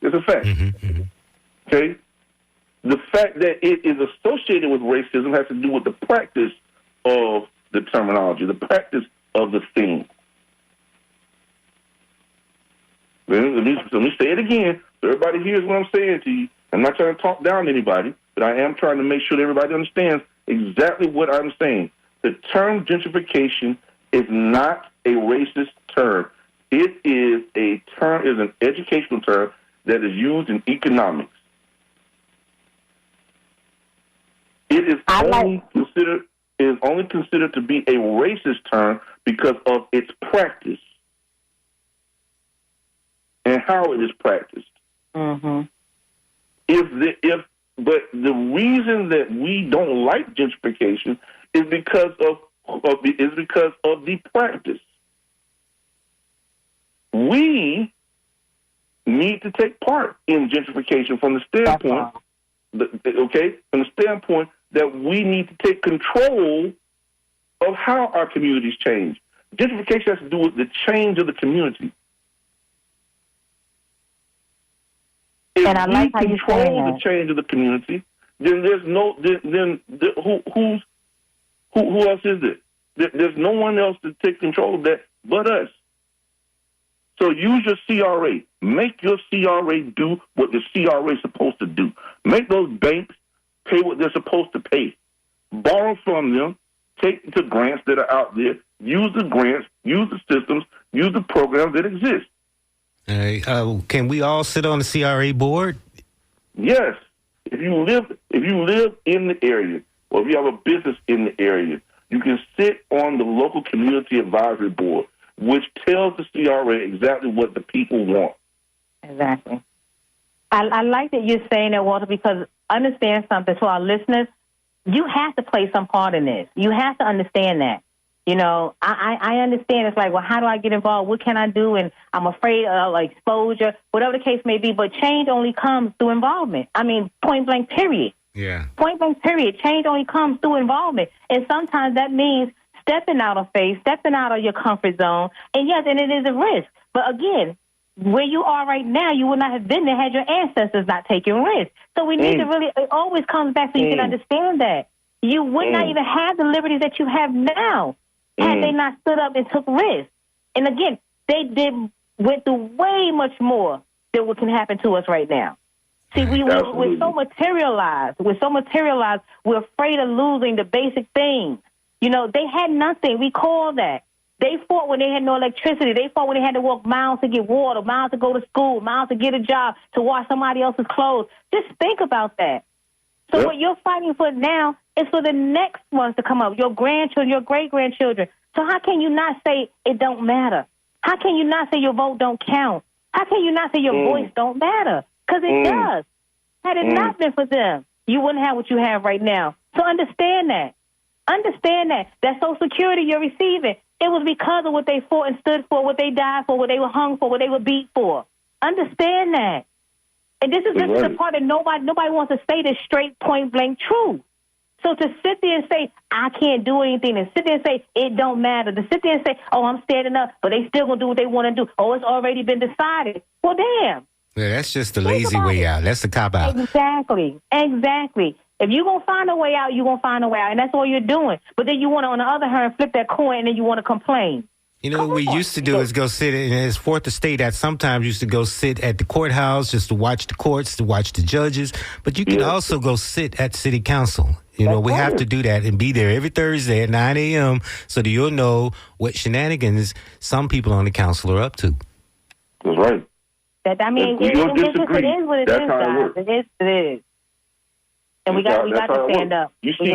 [SPEAKER 1] It's a fact. Okay? The fact that it is associated with racism has to do with the practice of the terminology, the practice of the thing. Let me say it again so everybody hears what I'm saying to you. I'm not trying to talk down to anybody, but I am trying to make sure that everybody understands exactly what I'm saying. The term gentrification is not a racist term. It is an educational term that is used in economics. It is only considered to be a racist term because of its practice and how it is practiced.
[SPEAKER 18] Mm-hmm.
[SPEAKER 1] But the reason that we don't like gentrification is because of the practice. We need to take part in gentrification from the standpoint, from the standpoint that we need to take control of how our communities change. Gentrification has to do with the change of the community. If
[SPEAKER 18] and I like how you
[SPEAKER 1] control the change of the community, then there's who else is it? There's no one else to take control of that but us. So use your CRA. Make your CRA do what the CRA is supposed to do. Make those banks pay what they're supposed to pay. Borrow from them. Take the grants that are out there. Use the grants. Use the systems. Use the programs that exist.
[SPEAKER 17] Can we all sit on the CRA board?
[SPEAKER 1] Yes. If you live in the area, or if you have a business in the area, you can sit on the local community advisory board, which tells the CRA exactly what the people want.
[SPEAKER 18] Exactly. I like that you're saying that, Walter, because understand something to our listeners. You have to play some part in this. You have to understand that. You know, I understand. It's like, well, how do I get involved? What can I do? And I'm afraid of exposure, whatever the case may be. But change only comes through involvement. I mean, point blank, period.
[SPEAKER 17] Yeah.
[SPEAKER 18] Point blank, period. Change only comes through involvement. And sometimes that means stepping out of faith, stepping out of your comfort zone. And yes, and it is a risk. But again, where you are right now, you would not have been there had your ancestors not taken risks. So we need to really, it always comes back so you can understand that. You would not even have the liberties that you have now had they not stood up and took risks. And again, they went through way much more than what can happen to us right now. See, we're so materialized. We're afraid of losing the basic things. You know, they had nothing. We call that. They fought when they had no electricity. They fought when they had to walk miles to get water, miles to go to school, miles to get a job, to wash somebody else's clothes. Just think about that. So what you're fighting for now is for the next ones to come up, your grandchildren, your great-grandchildren. So how can you not say it don't matter? How can you not say your vote don't count? How can you not say your voice don't matter? Because it does. Had it not been for them, you wouldn't have what you have right now. So understand that. Understand that. That Social Security you're receiving, it was because of what they fought and stood for, what they died for, what they were hung for, what they were beat for. Understand that. And this is the part that nobody wants to say this straight, point blank truth. So to sit there and say, I can't do anything, and sit there and say, it don't matter, to sit there and say, oh, I'm standing up, but they still going to do what they want to do. Oh, it's already been decided. Well, damn.
[SPEAKER 17] Yeah, that's just the lazy way out. That's the cop-out.
[SPEAKER 18] Exactly. If you're going to find a way out, you're going to find a way out, and that's all you're doing. But then you want to, on the other hand, flip that coin, and then you want to complain.
[SPEAKER 17] You know, what we used to do is go sit in his fourth estate. That sometimes used to go sit at the courthouse just to watch the courts, to watch the judges. But you can also go sit at city council. You know, we have to do that and be there every Thursday at 9 a.m. so that you'll know what shenanigans some people on the council are up to.
[SPEAKER 1] That's right.
[SPEAKER 18] I mean, it is what it is, guys. It is. And we got to stand up.
[SPEAKER 1] You see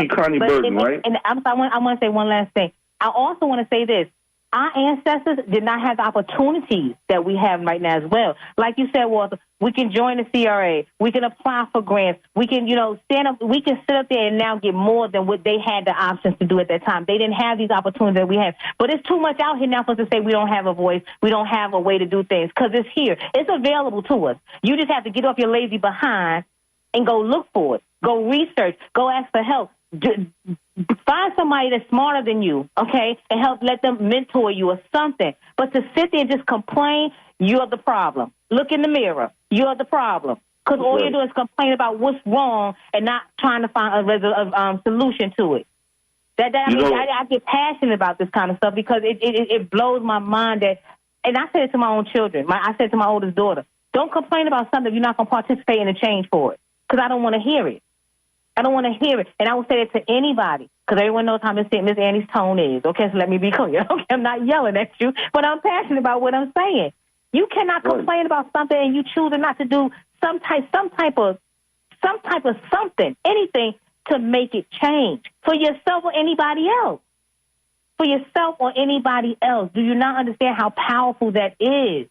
[SPEAKER 1] Connie Burton, right?
[SPEAKER 18] And I want to say one last thing. I also want to say this. Our ancestors did not have the opportunities that we have right now as well. Like you said, Walter, we can join the CRA. We can apply for grants. We can, stand up. We can sit up there and now get more than what they had the options to do at that time. They didn't have these opportunities that we have. But it's too much out here now for us to say we don't have a voice. We don't have a way to do things because it's here. It's available to us. You just have to get off your lazy behind and go look for it. Go research. Go ask for help. Find somebody that's smarter than you, okay, and let them mentor you or something. But to sit there and just complain, you're the problem. Look in the mirror. You're the problem. Because all you're doing is complain about what's wrong and not trying to find a solution to it. I get passionate about this kind of stuff because it blows my mind that, and I said it to my own children. I said to my oldest daughter, don't complain about something if you're not going to participate in the change for it because I don't want to hear it. I don't want to hear it. And I will say it to anybody because everyone knows how Miss Annie's tone is. Okay, so let me be clear. Okay, I'm not yelling at you, but I'm passionate about what I'm saying. You cannot complain about something and you choose not to do some type of something, anything to make it change for yourself or anybody else. For yourself or anybody else. Do you not understand how powerful that is?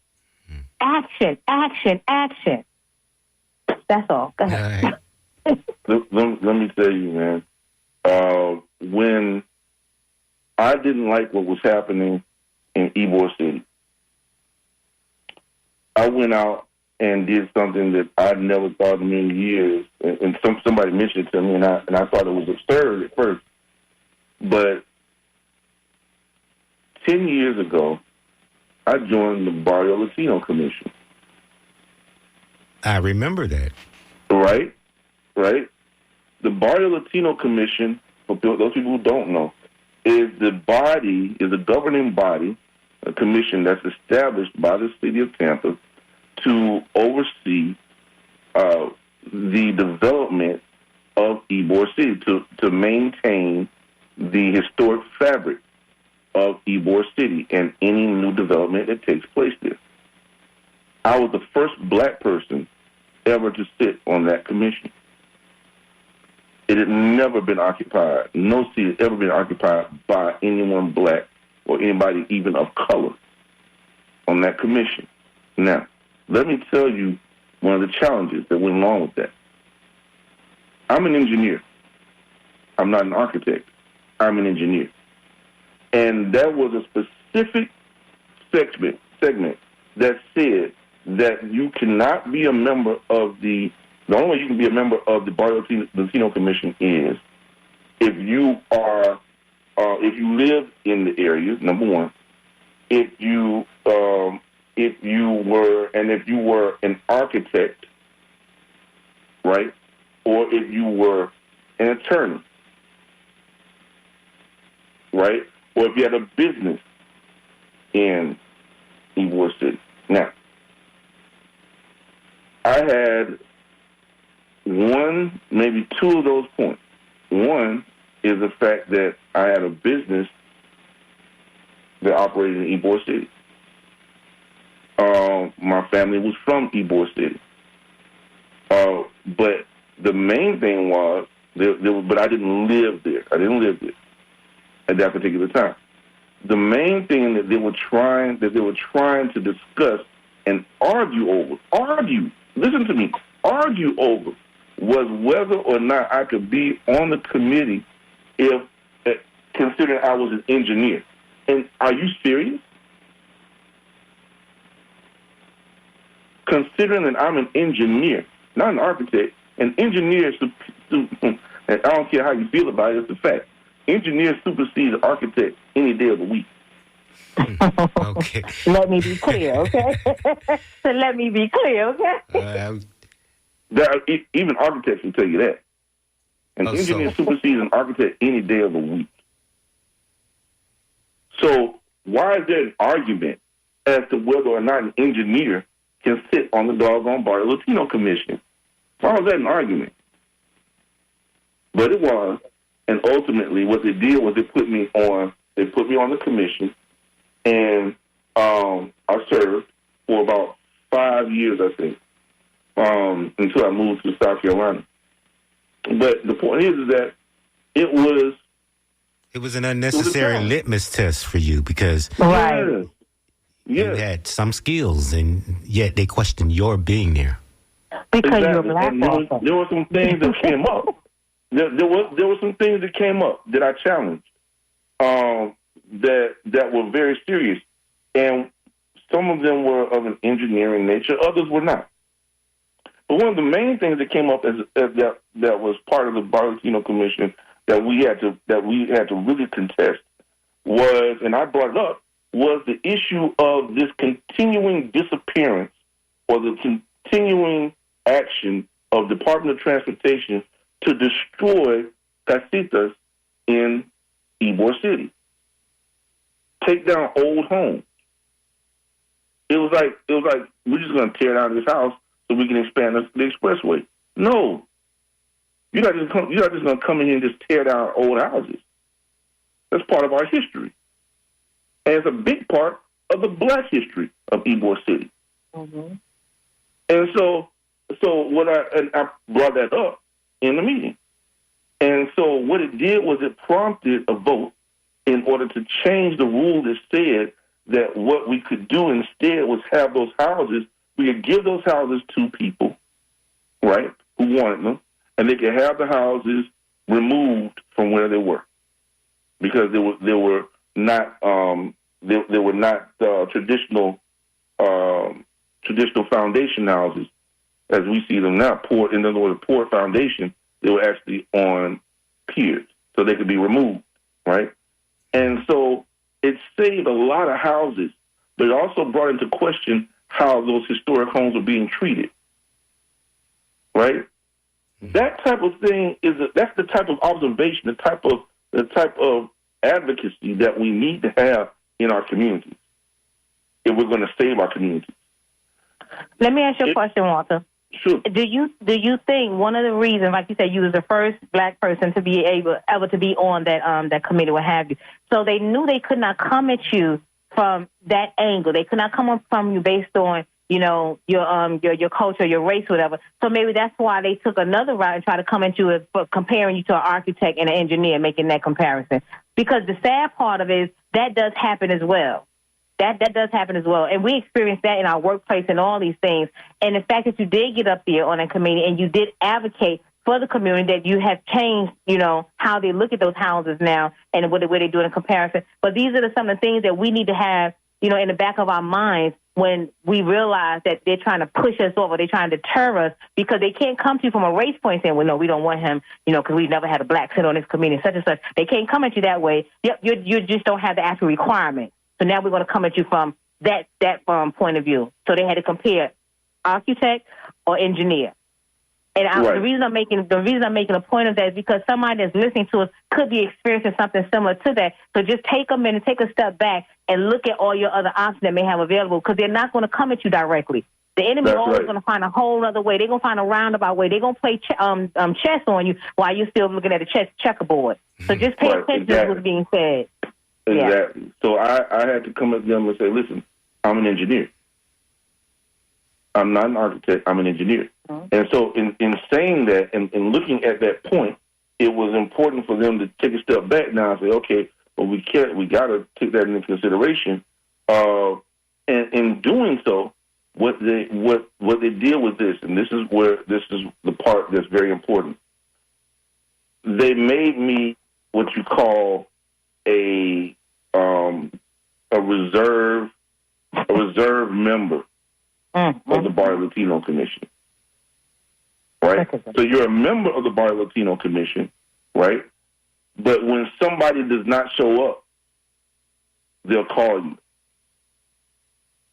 [SPEAKER 18] Action, action, action. That's all. Go ahead.
[SPEAKER 1] Let me tell you, man. When I didn't like what was happening in Ybor City, I went out and did something that I'd never thought in many years. And somebody mentioned it to me, and I thought it was absurd at first. But 10 years ago, I joined the Barrio Latino Commission.
[SPEAKER 17] I remember that.
[SPEAKER 1] Right. The Barrio Latino Commission, for those people who don't know, is a governing body, a commission that's established by the city of Tampa to oversee the development of Ybor City, to maintain the historic fabric of Ybor City and any new development that takes place there. I was the first black person ever to sit on that commission. It had never been occupied. No seat had ever been occupied by anyone black or anybody even of color on that commission. Now, let me tell you one of the challenges that went along with that. I'm an engineer. I'm not an architect. I'm an engineer. And there was a specific segment that said that you cannot be a member of the only way you can be a member of the Barrio Latino Commission is if you live in the area, number one, if you were an architect, right, or if you were an attorney, right, or if you had a business in Ybor City. Now, I had one, maybe two of those points. One is the fact that I had a business that operated in Ybor City. My family was from Ybor City. But the main thing was, but I didn't live there. I didn't live there at that particular time. The main thing that they were trying to discuss and argue over, listen to me, argue over was whether or not I could be on the committee if considering I was an engineer. And are you serious? Considering that I'm an engineer, not an architect, an engineer, and I don't care how you feel about it, it's a fact. Engineer supersedes architect any day of the week.
[SPEAKER 17] Okay.
[SPEAKER 18] Let me be clear, okay? So let me be clear, okay?
[SPEAKER 1] Even architects will tell you that. An engineer supersedes an architect any day of the week. So why is there an argument as to whether or not an engineer can sit on the doggone Barrio Latino Commission? Why was that an argument? But it was, and ultimately what they did was they put me on the commission, and I served for about 5 years, I think, until I moved to South Carolina. But the point is that it was an
[SPEAKER 17] unnecessary litmus test for you because you had some skills, and yet they questioned your being there.
[SPEAKER 18] Because you're black.
[SPEAKER 1] There were some things that came up. There were some things that came up that I challenged that were very serious, and some of them were of an engineering nature, others were not. But one of the main things that came up as that was part of the Barrio Latino Commission that we had to really contest was, and I brought it up, was the issue of this continuing disappearance or the continuing action of Department of Transportation to destroy casitas in Ybor City. Take down old homes. It was like we're just going to tear down this house so we can expand the expressway. No. You're not just going to come in here and just tear down old houses. That's part of our history. And it's a big part of the black history of Ybor City. Mm-hmm. And so I brought that up in the meeting. And so what it did was it prompted a vote in order to change the rule that said that what we could do instead was have those houses, we could give those houses to people, right, who wanted them, and they could have the houses removed from where they were, because they were not traditional foundation houses as we see them now. In other words, poor foundation. They were actually on piers, so they could be removed, right? And so it saved a lot of houses, but it also brought into question how those historic homes were being treated, right? That type of thing that's the type of observation, the type of advocacy that we need to have in our communities if we're going to save our communities.
[SPEAKER 18] Let me ask you a question, Walter.
[SPEAKER 1] Sure.
[SPEAKER 18] Do you think one of the reasons, like you said, you was the first black person to be able to be on that committee, what have you? So they knew they could not come at you from that angle. They could not come from you based on your culture, your race, whatever. So maybe that's why they took another route and tried to come at you for comparing you to an architect and an engineer, making that comparison. Because the sad part of it is that does happen as well. That does happen as well. And we experience that in our workplace and all these things. And the fact that you did get up there on a committee and you did advocate for the community, that you have changed, how they look at those houses now and what they do in comparison. But these are some of the things that we need to have, in the back of our minds when we realize that they're trying to push us over, they're trying to deter us, because they can't come to you from a race point saying, well, no, we don't want him, because we've never had a black sit on this committee, such and such. They can't come at you that way. Yep, you just don't have the actual requirement. So now we're going to come at you from that point of view. So they had to compare architect or engineer. And right. The reason I'm making a point of that is because somebody that's listening to us could be experiencing something similar to that. So just take a minute, take a step back, and look at all your other options that may have available, because they're not going to come at you directly. The enemy is always going to find a whole other way. They're going to find a roundabout way. They're going to play chess on you while you're still looking at the checkerboard. So just pay attention to what's being said.
[SPEAKER 1] Exactly. Yeah. So I had to come at them and say, listen, I'm an engineer. I'm not an architect. I'm an engineer. Mm-hmm. And so in saying that and looking at that point, it was important for them to take a step back now and say, okay, well, we got to take that into consideration. And in doing so, what they did was this, and this is the part that's very important. They made me what you call a reserve member of the Barrio Latino Commission, right? So you're a member of the Barrio Latino Commission, right? But when somebody does not show up, they'll call you.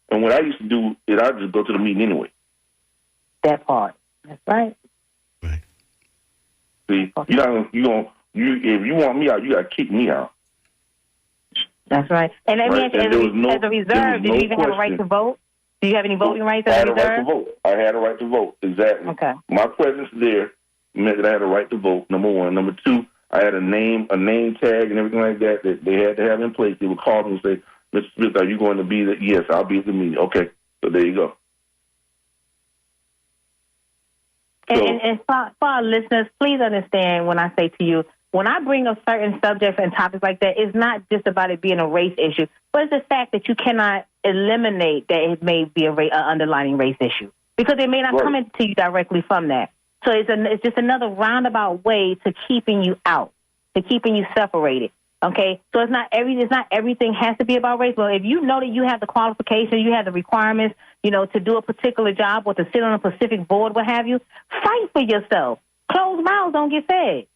[SPEAKER 1] And what I used to do is I'd just go to the meeting anyway.
[SPEAKER 18] That part. That's right.
[SPEAKER 17] Right.
[SPEAKER 1] See, if you want me out, you got to kick me out.
[SPEAKER 18] That's right. And let me ask you, as a reserve, did you even have a right to vote? Do you have any voting rights as a reserve?
[SPEAKER 1] I had a right to vote. I had a right to vote, exactly.
[SPEAKER 18] Okay.
[SPEAKER 1] My presence there meant that I had a right to vote, number one. Number two, I had a name tag and everything like that they had to have in place. They would call me and say, Mr. Smith, are you going to be there? Yes, I'll be at the meeting. Okay, so there you go.
[SPEAKER 18] And for our listeners, please understand when I say to you, when I bring up certain subjects and topics like that, it's not just about it being a race issue, but it's the fact that you cannot eliminate that it may be an underlying race issue because it may not come into you directly from that. So it's just another roundabout way to keeping you out, to keeping you separated. Okay, so it's not everything has to be about race. But if you know that you have the qualifications, you have the requirements, to do a particular job or to sit on a specific board, what have you, fight for yourself. Closed mouths don't get fed.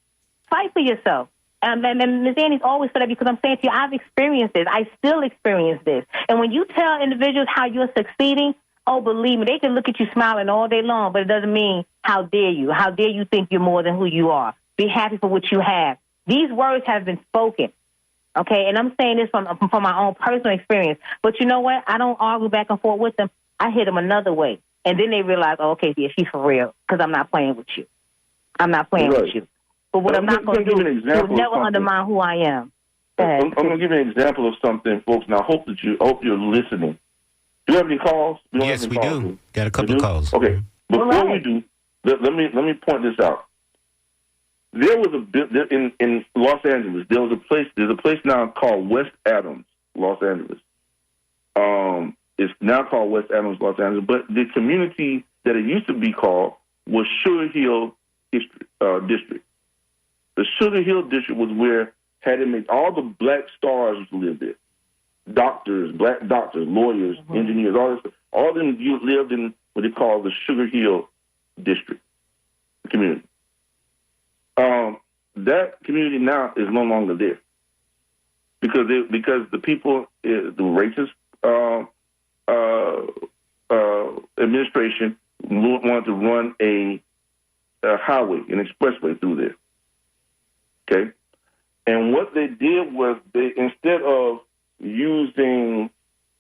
[SPEAKER 18] Fight for yourself. And Ms. Annie's always said that because I'm saying to you, I've experienced this. I still experience this. And when you tell individuals how you're succeeding, oh, believe me, they can look at you smiling all day long, but it doesn't mean how dare you. How dare you think you're more than who you are. Be happy for what you have. These words have been spoken, okay? And I'm saying this from my own personal experience. But you know what? I don't argue back and forth with them. I hit them another way. And then they realize, oh, okay, yeah, she's for real because I'm not playing with you. I'm not playing with you. But what I'm not going to do is never undermine who I am.
[SPEAKER 1] I'm going to give you an example of something, folks, and I hope you're listening. Do you have any calls?
[SPEAKER 17] Yes, we do. Got a couple of calls.
[SPEAKER 1] Okay. Before we do, let me point this out. There was in Los Angeles. There's a place now called West Adams, Los Angeles. It's now called West Adams, Los Angeles, but the community that it used to be called was Sugar Hill District. The Sugar Hill District was where all the black stars lived there. Doctors, black doctors, lawyers, engineers, all of them lived in what they call the Sugar Hill District community. That community now is no longer there because the people, the racist administration wanted to run a highway, an expressway through there. Okay, and what they did was instead of using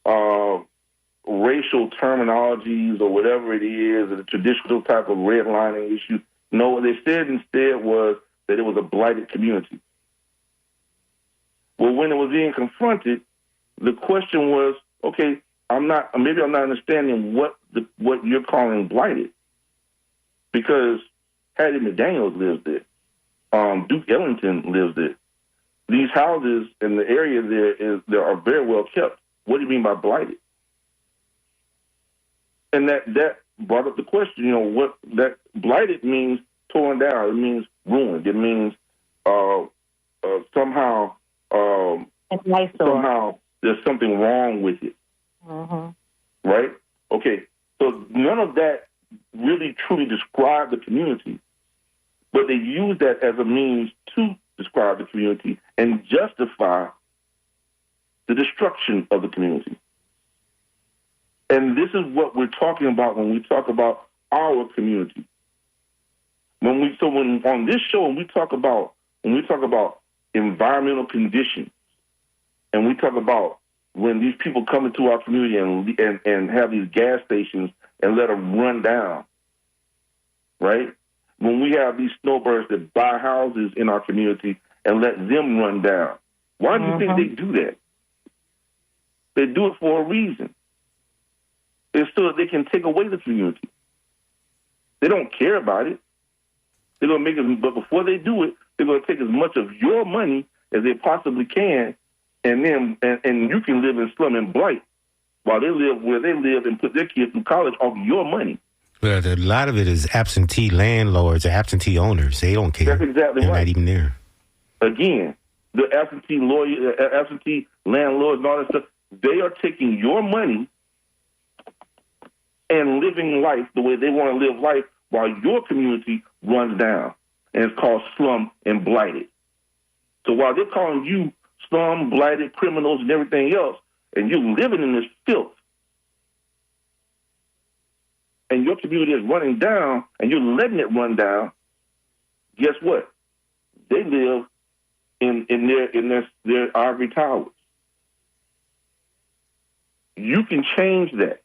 [SPEAKER 1] racial terminologies or whatever it is, the traditional type of redlining issue. No, what they said instead was that it was a blighted community. Well, when it was being confronted, the question was, okay, maybe I'm not understanding what you're calling blighted, because Hattie McDaniels lives there. Duke Ellington lives there. These houses in the area there are very well kept. What do you mean by blighted? And that brought up the question, what that blighted means. Torn down. It means ruined. It means somehow there's something wrong with it. Right? Okay. So none of that really truly described the community, but they use that as a means to describe the community and justify the destruction of the community. And this is what we're talking about when we talk about our community. When on this show, when we talk about environmental conditions, and we talk about when these people come into our community and have these gas stations and let them run down, right? When we have these snowbirds that buy houses in our community and let them run down, why do you think they do that? They do it for a reason. It's so that they can take away the community. They don't care about it. They're going to make it, but before they do it, they're going to take as much of your money as they possibly can, and you can live in slum and blight while they live where they live and put their kids through college off your money.
[SPEAKER 17] Well, a lot of it is absentee landlords or absentee owners. They don't care.
[SPEAKER 1] That's exactly
[SPEAKER 17] They're
[SPEAKER 1] right.
[SPEAKER 17] not even there.
[SPEAKER 1] Again, the absentee landlords and all that stuff, they are taking your money and living life the way they want to live life while your community runs down. And it's called slum and blighted. So while they're calling you slum, blighted, criminals, and everything else, and you're living in this filth, and your community is running down, and you're letting it run down, guess what? They live in their ivory towers. You can change that.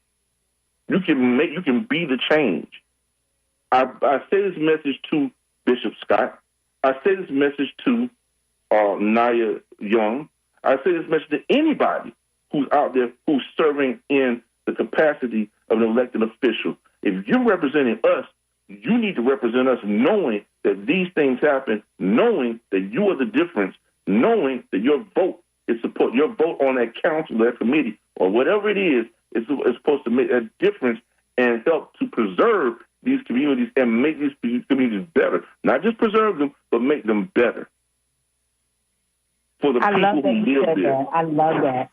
[SPEAKER 1] You can be the change. I say this message to Bishop Scott. I say this message to Nia Young. I say this message to anybody who's out there who's serving in the capacity of an elected official. If you're representing us, you need to represent us knowing that these things happen, knowing that you are the difference, knowing that your vote is support. Your vote on that council, that committee, or whatever it is supposed to make a difference and help to preserve these communities and make these communities better. Not just preserve them, but make them better for the people who live there.
[SPEAKER 18] I love that.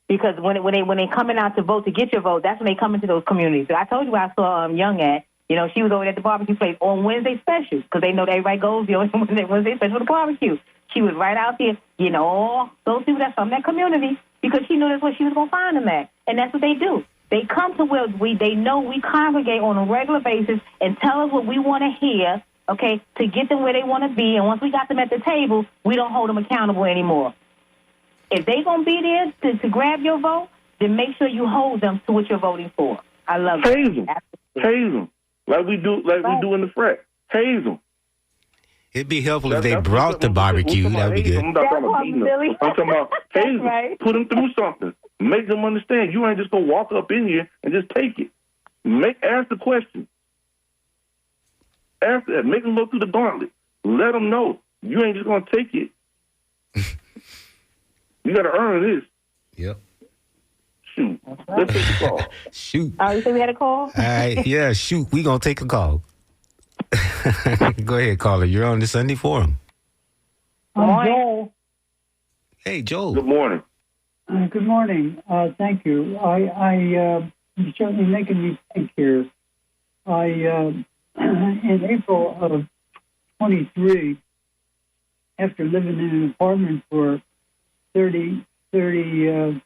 [SPEAKER 18] Because when they coming out to vote to get your vote, that's when they come into those communities. So I told you where I saw Young at. You know, she was over at the barbecue place on Wednesday specials because they know that everybody goes on Wednesday special for the barbecue. She was right out there, you know, all those people that's from that community because she knew that's where she was going to find them at. And that's what they do. They come to where they know we congregate on a regular basis and tell us what we want to hear, okay, to get them where they want to be. And once we got them at the table, we don't hold them accountable anymore. If they going to be there to grab your vote, then make sure you hold them to what you're voting for. I love it.
[SPEAKER 1] Haze them. Like we do in the frat. Haze them.
[SPEAKER 17] It'd be helpful if they brought the barbecue. That would be good.
[SPEAKER 1] I'm talking about haze them. Right. Put them through something. Make them understand. You ain't just going to walk up in here and just take it. Ask the question. After that, make them go through the gauntlet. Let them know. You ain't just going to take it. You got to earn this.
[SPEAKER 17] Yep.
[SPEAKER 1] Shoot. Let's take a call.
[SPEAKER 17] Shoot.
[SPEAKER 18] Oh, you said we had a call?
[SPEAKER 17] All right. Yeah, shoot. We going to take a call. Go ahead, caller. You're on the Sunday Forum.
[SPEAKER 19] I'm Joel.
[SPEAKER 17] Hey, Joel.
[SPEAKER 1] Good morning.
[SPEAKER 19] Good morning. Thank you. You're certainly making me think here. In April of 23, after living in an apartment for 30 years,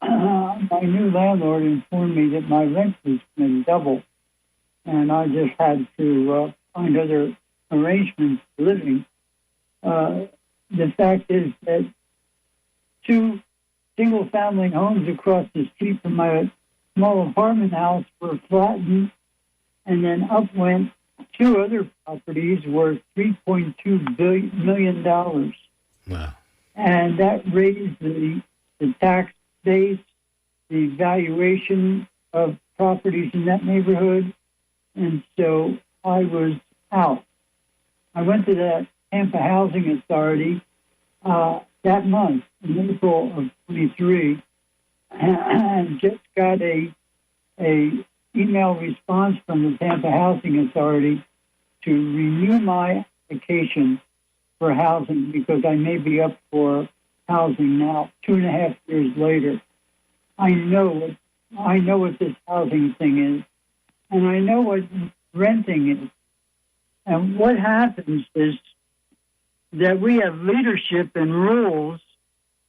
[SPEAKER 19] my new landlord informed me that my rent was going to double, and I just had to find other arrangements for living. The fact is that 2 single-family homes across the street from my small apartment house were flattened, and then up went 2 other properties worth $3.2 million.
[SPEAKER 17] Wow.
[SPEAKER 19] And that raised the tax base, the valuation of properties in that neighborhood, and so I was out. I went to the Tampa Housing Authority that month, in April of 23, and just got a email response from the Tampa Housing Authority to renew my application for housing because I may be up for housing now, 2.5 years later. I know what this housing thing is, and I know what renting is. And what happens is that we have leadership and rules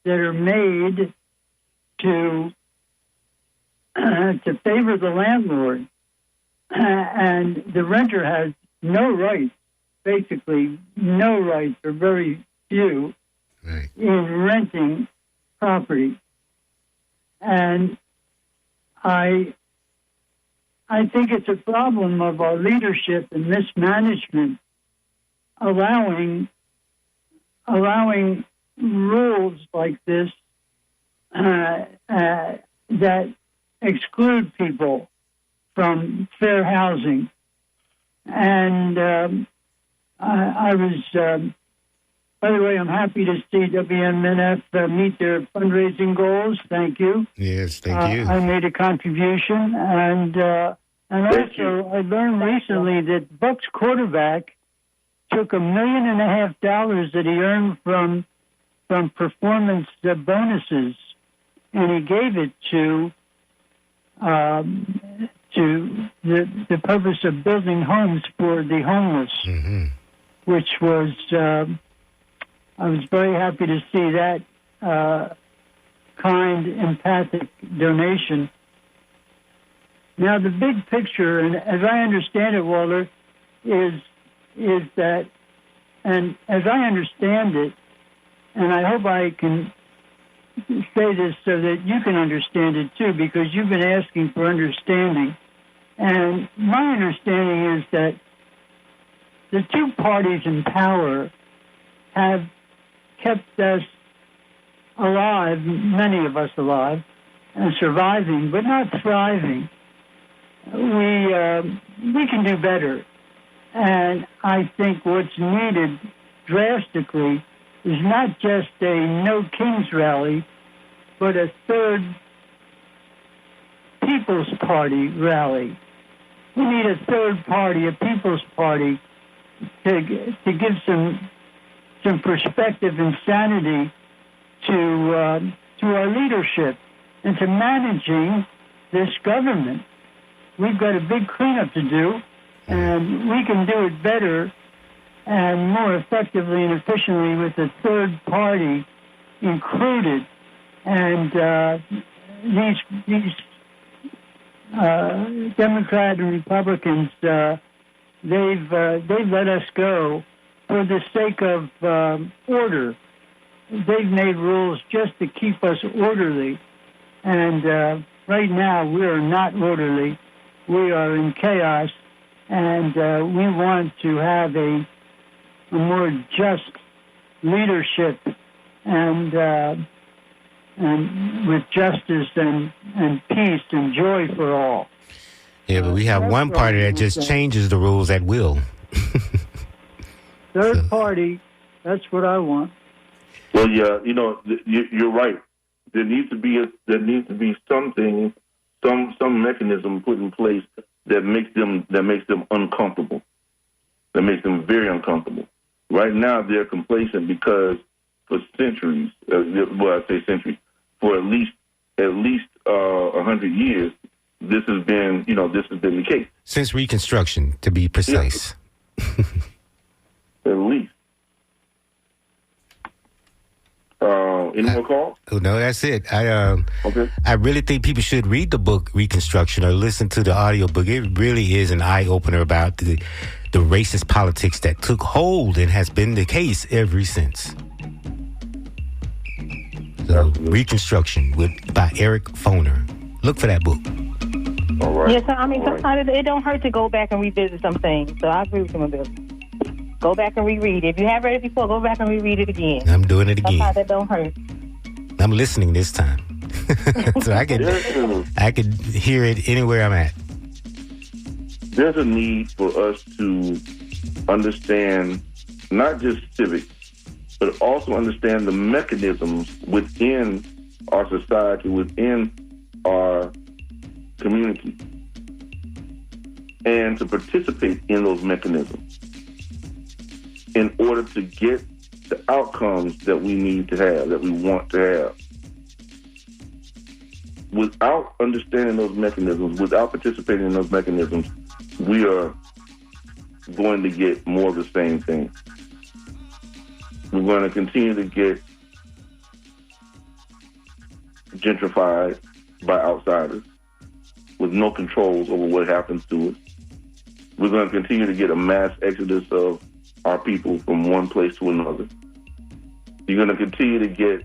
[SPEAKER 19] that are made to favor the landlord, and the renter has no rights, basically no rights, or very few, in renting property. And I think it's a problem of our leadership and mismanagement allowing rules like this that exclude people from fair housing. And I was, by the way, I'm happy to see WMNF meet their fundraising goals. Thank you.
[SPEAKER 17] Yes, thank you.
[SPEAKER 19] I made a contribution, and also I learned recently that Bucks quarterback took $1.5 million that he earned from performance bonuses, and he gave it to the purpose of building homes for the homeless, which was I was very happy to see that kind, empathic donation. Now, the big picture, and as I understand it, Walter, is that, and as I understand it, and I hope I can say this so that you can understand it too, because you've been asking for understanding. And my understanding is that the two parties in power have kept us alive, many of us alive, and surviving, but not thriving. We can do better. And I think what's needed drastically is not just a No Kings rally, but a third People's Party rally. We need a third party, a People's Party, to give some perspective and sanity to our leadership and to managing this government. We've got a big cleanup to do, and we can do it better and more effectively and efficiently with a third party included. And these Democrats and Republicans, they've let us go for the sake of order. They've made rules just to keep us orderly. And right now, we are not orderly. We are in chaos, and we want to have a more just leadership and with justice and peace and joy for all.
[SPEAKER 17] Yeah, but we have one party that just changes the rules at will.
[SPEAKER 19] Third party, that's what I want.
[SPEAKER 1] Well, yeah, you're right. There needs to be something, some mechanism put in place that makes them uncomfortable, that makes them very uncomfortable. Right now, they're complacent because for centuries, for at least 100 years, this has been the case.
[SPEAKER 17] Since Reconstruction, to be precise.
[SPEAKER 1] Yeah. At least. Any more calls?
[SPEAKER 17] Oh, no, that's it.
[SPEAKER 1] Okay.
[SPEAKER 17] I really think people should read the book Reconstruction or listen to the audiobook. It really is an eye-opener about the racist politics that took hold and has been the case ever since. So, Reconstruction by Eric Foner. Look for that book.
[SPEAKER 1] All right.
[SPEAKER 18] Yes, sometimes it don't hurt to go back and revisit some things. So I agree with him on this. Go back and reread it. If you have read it before, go back and reread it again.
[SPEAKER 17] I'm doing it again.
[SPEAKER 18] Sometimes that don't hurt.
[SPEAKER 17] I'm listening this time. So I can hear it anywhere I'm at.
[SPEAKER 1] There's a need for us to understand not just civics, but also understand the mechanisms within our society, within our community, and to participate in those mechanisms in order to get the outcomes that we need to have, that we want to have. Without understanding those mechanisms, without participating in those mechanisms, we are going to get more of the same thing. We're going to continue to get gentrified by outsiders with no controls over what happens to us. We're going to continue to get a mass exodus of our people from one place to another. You're going to continue to get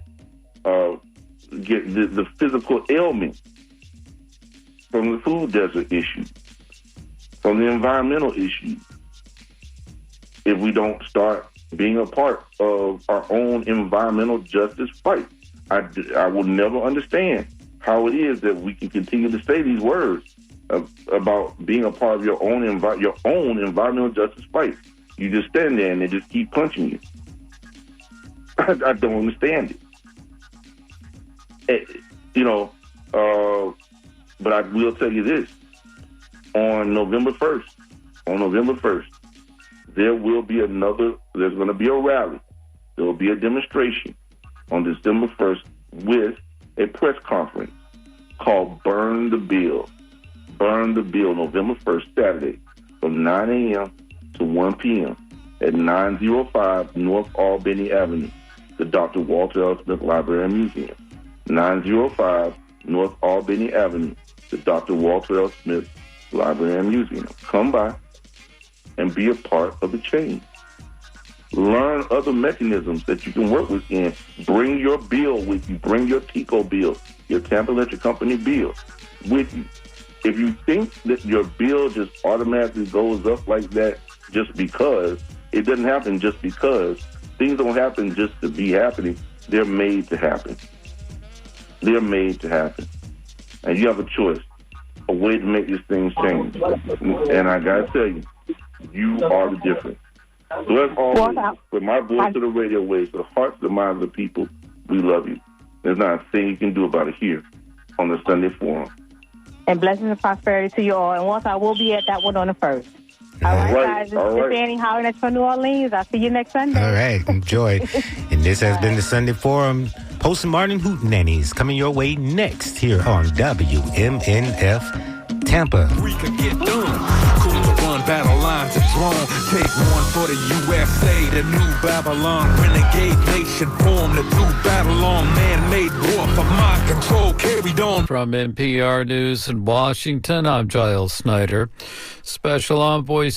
[SPEAKER 1] the physical ailments from the food desert issue, from the environmental issue, if we don't start being a part of our own environmental justice fight. I will never understand how it is that we can continue to say these words about being a part of your own environmental justice fight. You just stand there and they just keep punching you. I don't understand it. But I will tell you this. On November 1st, there's going to be a rally. There will be a demonstration on December 1st with a press conference called Burn the Bill. Burn the Bill, November 1st, Saturday, from 9 a.m. to 1 p.m. at 905 North Albany Avenue, the Dr. Walter L. Smith Library and Museum. 905 North Albany Avenue, the Dr. Walter L. Smith Library and Museum. Come by and be a part of the change. Learn other mechanisms that you can work within. Bring your bill with you. Bring your TECO bill, your Tampa Electric Company bill with you. If you think that your bill just automatically goes up like that just because, it doesn't happen just because. Things don't happen just to be happening. They're made to happen. They're made to happen. And you have a choice, a way to make this thing change. And I got to tell you, you are the difference. So as always, with my voice to the radio waves, to the hearts and minds of the people, we love you. There's not a thing you can do about it here on the Sunday Forum.
[SPEAKER 18] And blessings and prosperity to you all. And once I will be at that one on the 1st. All right, guys. This is Annie Howard at New Orleans. I'll see you next Sunday.
[SPEAKER 17] All right. Enjoy. And this has been the Sunday Forum. Post and Martin Hootenannies coming your way next here on WMNF Tampa.
[SPEAKER 20] We could get done. Cool to run battle lines and drawn. Take one for the USA, the new Babylon. Renegade nation formed the new Babylon. Man-made war for mind control carried on.
[SPEAKER 3] From NPR News in Washington, I'm Giles Snyder. Special Envoy